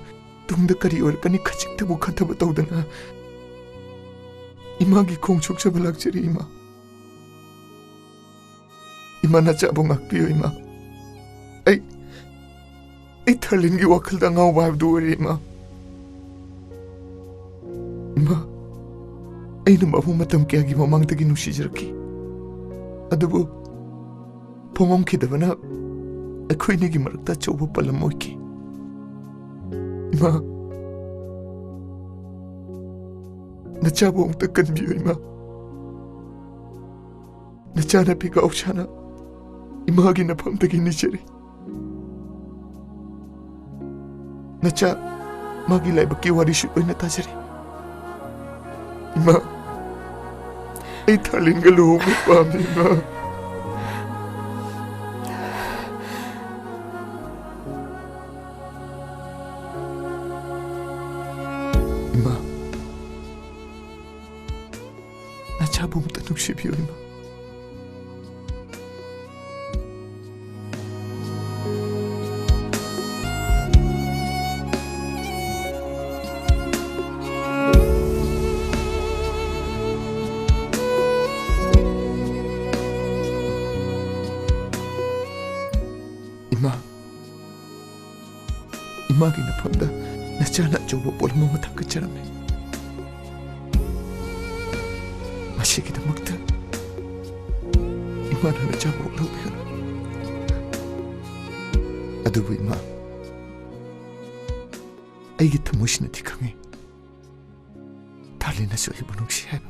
Tungda kari or kani khachik tabu khataba tawdana. Imagi khongchuk chabalak cheri ima. Ima na chabong akpiyo ima. Ay Thalin gi wakal da ngaw vibe duwari ima. Ima. Ay na mabu matam kaya gi mamang tagi nusi jaraki. Adubu. Pongong kidabana. Akoy nigi marakta chobo palamoy ki. Ima. Nachabo ang takan biyo ima. Nachana piga aushana. Imagi na pamtagi ni cheri. Nacha magi lai baki wari shukoy na tajari. Ima. Ay Thalin galuhong mo pa mi ima. Ima. Nachabong tanong si biyo ima. Imagi na pamda nachana chobo polmo matak charame. Mashigi da mukta. Imana na chabo lobihan. Adubu ima. Aigi tamush na tikangi. Thalin na so ibunong si heba.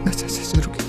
Nacha saruki.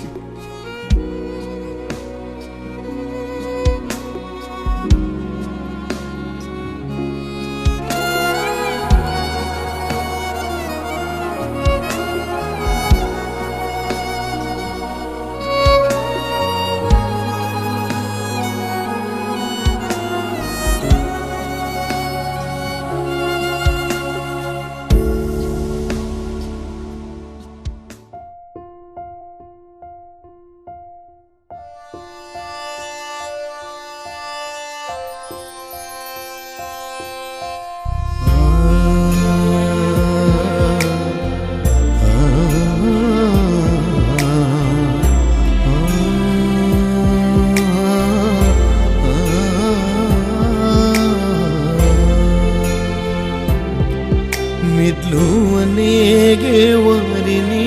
Mitlu anege warini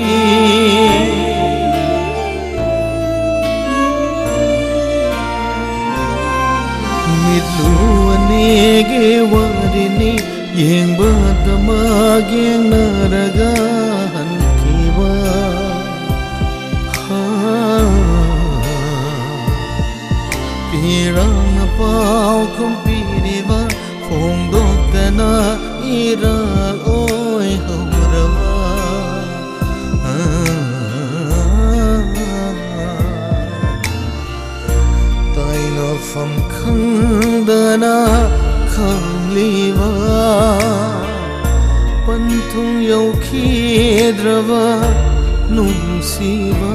Mitlu anege warini yengba damag yeng naraga hankiwa pirang pau kumpiriwa fongdokdana iral oi haurawa taino fam khangdana khangli ꯂꯤꯕ ꯄꯟꯊꯨꯡ ꯌꯧꯈꯤꯗ꯭ꯔꯕ ꯅꯨꯡꯁꯤꯕ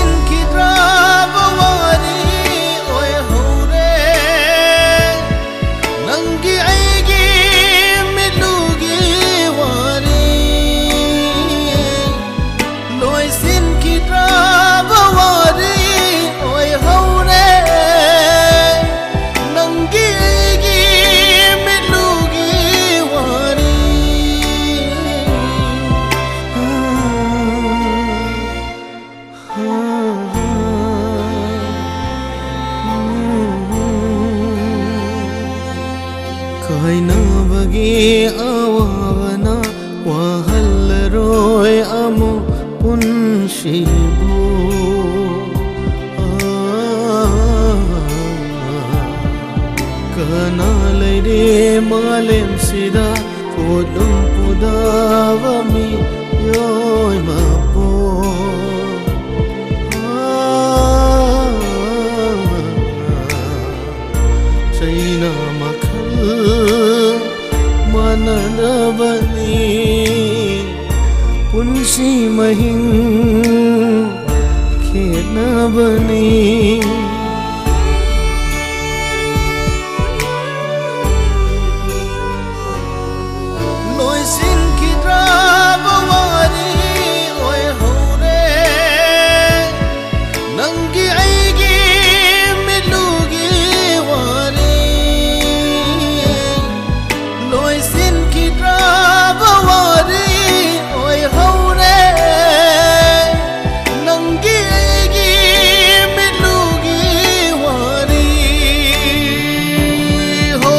ꯂꯣꯏꯁꯤꯟꯈꯤꯗ꯭ꯔꯕ ꯋꯥꯔꯤ ꯑꯣꯏꯍꯧꯔꯦ ꯅꯪꯒꯤ ꯑꯩꯒꯤ ꯃꯤꯠꯂꯨꯒꯤ ꯋꯥꯔꯤ ꯂꯣꯏꯁꯤꯟꯈꯤꯗ꯭ꯔꯕ ꯋꯥꯔꯤ ꯑꯣꯏꯍꯧꯔꯦ ꯅꯪꯒꯤ ꯑꯩꯒꯤ ꯃꯤꯠꯂꯨꯒꯤ ꯋꯥꯔꯤ ꯀꯥꯏꯅꯕꯒꯤ ꯑꯋꯥꯕꯅ ꯋꯥꯍꯜꯂꯔꯣꯏ ꯑꯃꯨꯛ ꯄꯨꯟꯁꯤꯕꯨ ꯀꯅꯥ ꯂꯩꯔꯦ ꯃꯥꯂꯦꯝꯁꯤꯗ ꯄꯣꯠꯂꯨꯝ ꯄꯨꯗꯕ ꯃꯤꯑꯣꯏ ꯃꯄꯣꯛ ꯆꯩꯅ ꯃꯈꯜ ꯃꯥꯟꯅꯗꯕꯅꯤ ꯄꯨꯟꯁꯤ ꯃꯍꯤꯡ ꯈꯦꯠꯅꯕꯅꯤ ꯂꯣꯏꯁꯤꯟꯈꯤꯗ꯭ꯔꯕ ꯋꯥꯔꯤ ꯑꯣꯏꯍꯧꯔꯦ ꯅꯪꯒꯤ ꯑꯩꯒꯤ ꯃꯤꯠꯂꯨꯒꯤ ꯋꯥꯔꯤ ꯂꯣꯏꯁꯤꯟꯈꯤꯗ꯭ꯔꯕ ꯋꯥꯔꯤ ꯑꯣꯏꯍꯧꯔꯦ ꯅꯪꯒꯤ ꯑꯩꯒꯤ ꯃꯤꯠꯂꯨꯒꯤ ꯋꯥꯔꯤ ꯍꯣ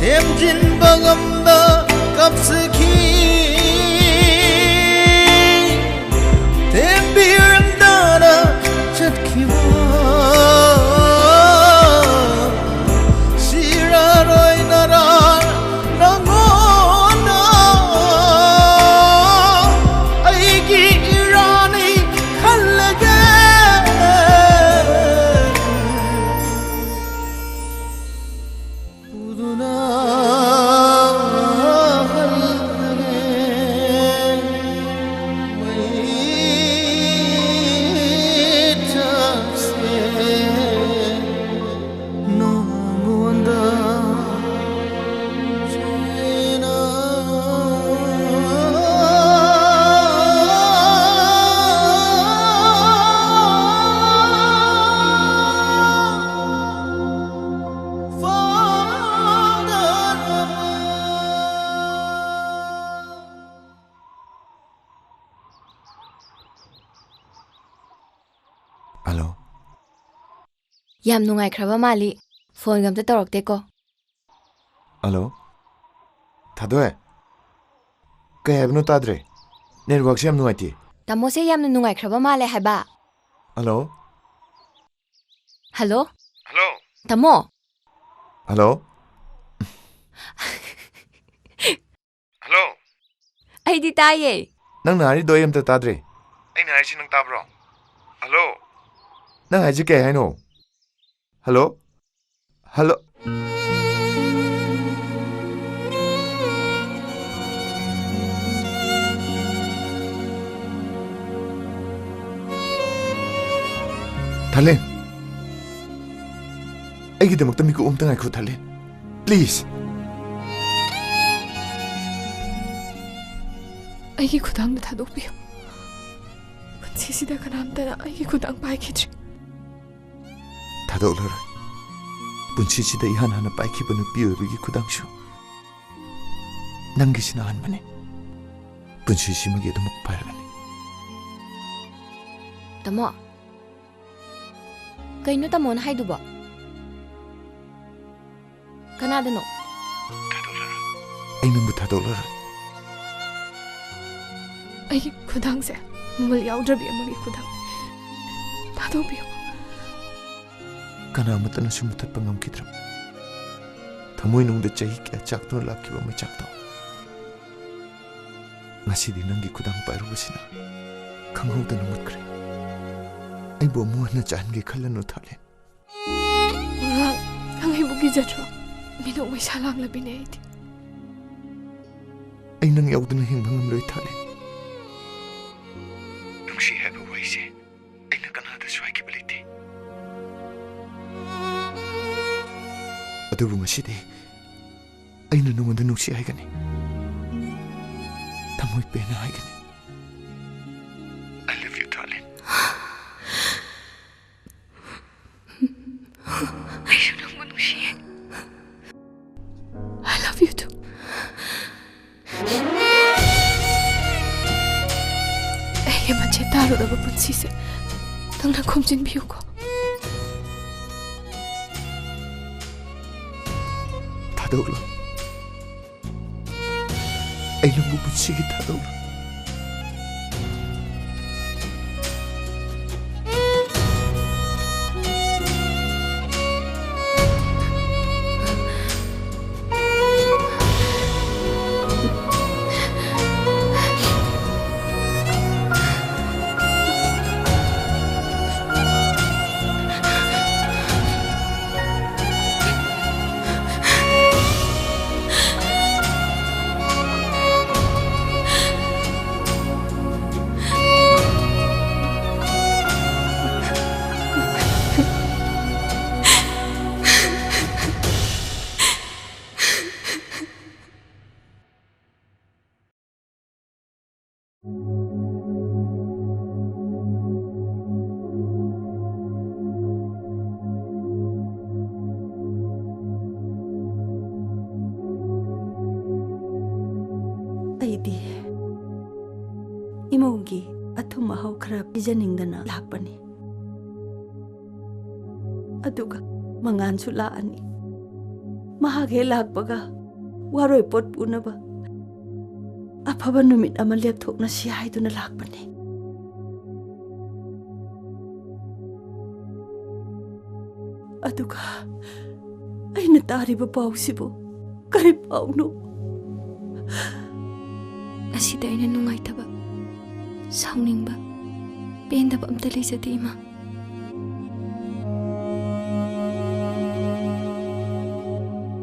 ꯊꯦꯝꯖꯤꯟꯕ ꯉꯝꯗ ꯀꯞꯁꯈꯤ ꯊꯦꯝꯕꯤꯔꯝꯗꯅ ꯆꯠꯈꯤꯕ 시라로이 나라 랑오나 아이기 이라니 칼레게 부두나 할레게 마이탑세 너무한다 Hello. ꯌꯥꯝ ꯅꯨꯡꯉꯥꯏꯈ꯭ꯔꯕ ꯃꯥꯜꯂꯤ ꯐꯣꯟꯒ ꯑꯝꯇ ꯇꯧꯔꯛꯇꯦꯀꯣ Hello. Thadwe. Kay habno tadre. Network se yam nuaiti. ꯇꯥꯃꯣꯁꯦ ꯌꯥꯝꯅ ꯅꯨꯡꯉꯥꯏꯈ꯭ꯔꯕ ꯃꯥꯜꯂꯦ ꯍꯥꯏꯕ Hello. Hello Hello. ꯇꯥꯃꯣ Hello. Hello. ꯑꯩꯗꯤ ꯇꯥꯏꯌꯦ Nang nari doi am ta tadre. ꯑꯩꯅ ꯍꯥꯏꯁꯤ ꯅꯪ ꯇꯥꯕ꯭ꯔꯣ? Hello. Nang haji kay haino. Hello. Hello. Thalen. ꯑꯩꯒꯤꯗꯃꯛꯇ ꯃꯤꯀꯨꯞ ꯑꯝꯇ ꯉꯥꯏꯈꯣ ꯊꯜꯂꯦ ꯄ꯭ꯂꯤꯖ ꯑꯩꯒꯤ ꯈꯨꯗꯥꯡꯗ ꯊꯥꯗꯣꯛꯄꯤꯌꯨ ꯄꯨꯟꯁꯤꯁꯤꯗ ꯀꯅꯥꯝꯇꯅ ꯑꯩꯒꯤ ꯈꯨꯗꯥꯡ ꯄꯥꯏꯈꯤꯗ꯭ꯔꯤ ꯊꯥꯗꯣꯛꯂꯔꯣꯏ ꯄꯨꯟꯁꯤꯁꯤꯗ ꯏꯍꯥꯟ ꯍꯥꯟꯅ ꯄꯥꯏꯈꯤꯕ ꯅꯨꯄꯤ ꯑꯣꯏꯕꯒꯤ ꯈꯨꯗꯥꯡꯁꯨ ꯅꯪꯒꯤꯁꯤꯅ ꯑꯍꯥꯟꯕꯅꯤ ꯄꯨꯟꯁꯤꯁꯤꯃꯒꯤ ꯑꯗꯨꯃꯛ ꯄꯥꯏꯔꯒꯅꯤ ꯇꯥꯃꯣ ꯀꯩꯅꯣ ꯇꯥꯃꯣꯅ ꯍꯥꯏꯗꯨꯕꯣ ꯀꯅꯥꯗꯅꯣ ꯑꯩ ꯅꯪꯕꯨ ꯊꯥꯗꯣꯛꯂꯔꯣꯏ ꯑꯩꯒꯤ ꯈꯨꯗꯥꯡꯁꯦ ꯃꯃꯜ ꯌꯥꯎꯗ꯭ꯔꯕꯤ ꯑꯃꯒꯤ ꯈꯨꯗꯥꯡ ꯊꯥꯗꯣꯛꯄꯤꯌꯨ ꯀꯅꯥꯃꯠꯇꯅꯁꯨ ꯃꯨꯊꯠꯄ ꯉꯝꯈꯤꯗ꯭ꯔꯕ ꯊꯃꯣꯏꯅꯨꯡꯗ ꯆꯍꯤ ꯀꯌꯥ ꯆꯥꯛꯇꯨꯅ ꯂꯥꯛꯈꯤꯕ ꯃꯩꯆꯥꯛꯇꯣ ꯉꯁꯤꯗꯤ ꯅꯪꯒꯤ ꯈꯨꯗꯥꯡ ꯄꯥꯏꯔꯨꯕꯁꯤꯅ ꯈꯪꯍꯧꯗꯅ ꯃꯨꯠꯈ꯭ꯔꯦ ꯑꯩꯕꯨ ꯑꯃꯨꯛ ꯍꯟꯅ ꯆꯥꯍꯟꯒꯦ ꯈꯜꯂꯅꯨ ꯊꯥꯂꯦꯟ ꯅꯪ ꯑꯩꯕꯨ ꯀꯤꯖꯗ꯭ꯔꯣ ꯃꯤꯅꯣꯛ ꯃꯩꯁꯥ ꯂꯥꯡꯂꯕꯤꯅꯦ ꯑꯩꯗꯤ ꯑꯩ ꯅꯪ ꯌꯥꯎꯗꯅ ꯍꯤꯡꯕ ꯉꯝꯂꯣꯏ ꯊꯥꯂꯦꯟ ꯅꯨꯡꯁꯤ ꯍꯥꯏꯕ ꯋꯥꯍꯩꯁꯦ ꯑꯩꯅ ꯀꯅꯥꯗꯁꯨ ꯍꯥꯏꯈꯤꯕ ꯂꯩꯇꯦ ꯑꯗꯨꯕꯨ ꯉꯁꯤꯗꯤ ꯑꯩꯅ ꯅꯉꯣꯟꯗ ꯅꯨꯡꯁꯤ ꯍꯥꯏꯒꯅꯤ ꯊꯃꯣꯏ ꯄꯦꯟꯅ ꯍꯥꯏꯒꯅꯤ I love you, darling. ꯑꯩꯁꯨ ꯅꯪꯕꯨ ꯅꯨꯡꯁꯤꯌꯦ I love you too. ꯑꯩꯒꯤ ꯃꯆꯦꯠ ꯇꯥꯔꯨꯔꯕ ꯄꯨꯟꯁꯤꯁꯦ ꯅꯪꯅ ꯈꯣꯝꯖꯤꯟꯕꯤꯌꯨꯀꯣ ꯊꯥꯗꯣꯛꯂꯣ ꯑꯩ ꯅꯪꯕꯨ ꯄꯨꯟꯁꯤꯒꯤ ꯊꯥꯗꯣꯛꯂꯣ ꯑꯩꯗꯤ ꯏꯃꯧꯒꯤ ꯑꯊꯨꯝ ꯑꯍꯥꯎ ꯈꯔ ꯄꯤꯖꯅꯤꯡꯗꯅ ꯂꯥꯛꯄꯅꯤ ꯑꯗꯨꯒ ꯃꯉꯥꯟꯁꯨ ꯂꯥꯛꯑꯅꯤ ꯃꯍꯥꯛ ꯍꯦꯛ ꯂꯥꯛꯄꯒ ꯋꯥꯔꯣꯏ ꯄꯣꯠ ꯄꯨꯅꯕ ꯑꯐꯕ ꯅꯨꯃꯤꯠ ꯑꯃ ꯂꯦꯞꯊꯣꯛꯅꯁꯤ ꯍꯥꯏꯗꯨꯅ ꯂꯥꯛꯄꯅꯤ ꯑꯗꯨꯒ ꯑꯩꯅ ꯇꯥꯔꯤꯕ ꯄꯥꯎꯁꯤꯕꯨ ꯀꯔꯤ ꯄꯥꯎꯅꯣ ꯑꯁꯤꯗ ꯑꯩꯅ ꯅꯨꯡꯉꯥꯏꯇꯕ ꯁꯥꯎꯅꯤꯡꯕ ꯄꯦꯟꯗꯕ ꯑꯝꯇ ꯂꯩꯖꯗꯦ ꯏꯃꯥ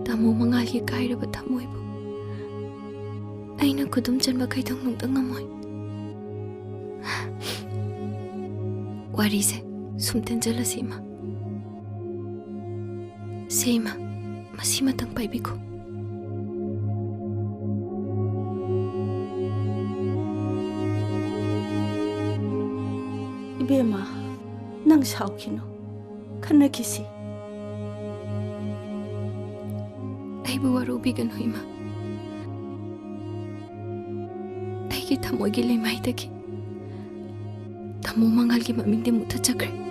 ꯇꯥꯃꯣ ꯃꯉꯥꯜꯒꯤ ꯀꯥꯏꯔꯕ ꯊꯃꯣꯏꯕꯨ ꯑꯩꯅ ꯈꯨꯗꯨꯝ ꯆꯟꯕ ꯀꯩꯗꯧꯅꯨꯡꯗ ꯉꯝꯃꯣꯏ ꯋꯥꯔꯤꯁꯦ ꯁꯨꯝ ꯇꯦꯟꯖꯜꯂꯁꯤ ꯏꯃꯥ ꯁꯦ ꯏꯃꯥ ꯃꯁꯤꯃꯇꯪ ꯄꯥꯏꯕꯤꯈꯣ 이베마, 낭 사오키노, 칸나키시. 아이부 와로비간 호이마. 아이기 타모이기 레마이다기. 타모 망할기 마밍데 못하자글.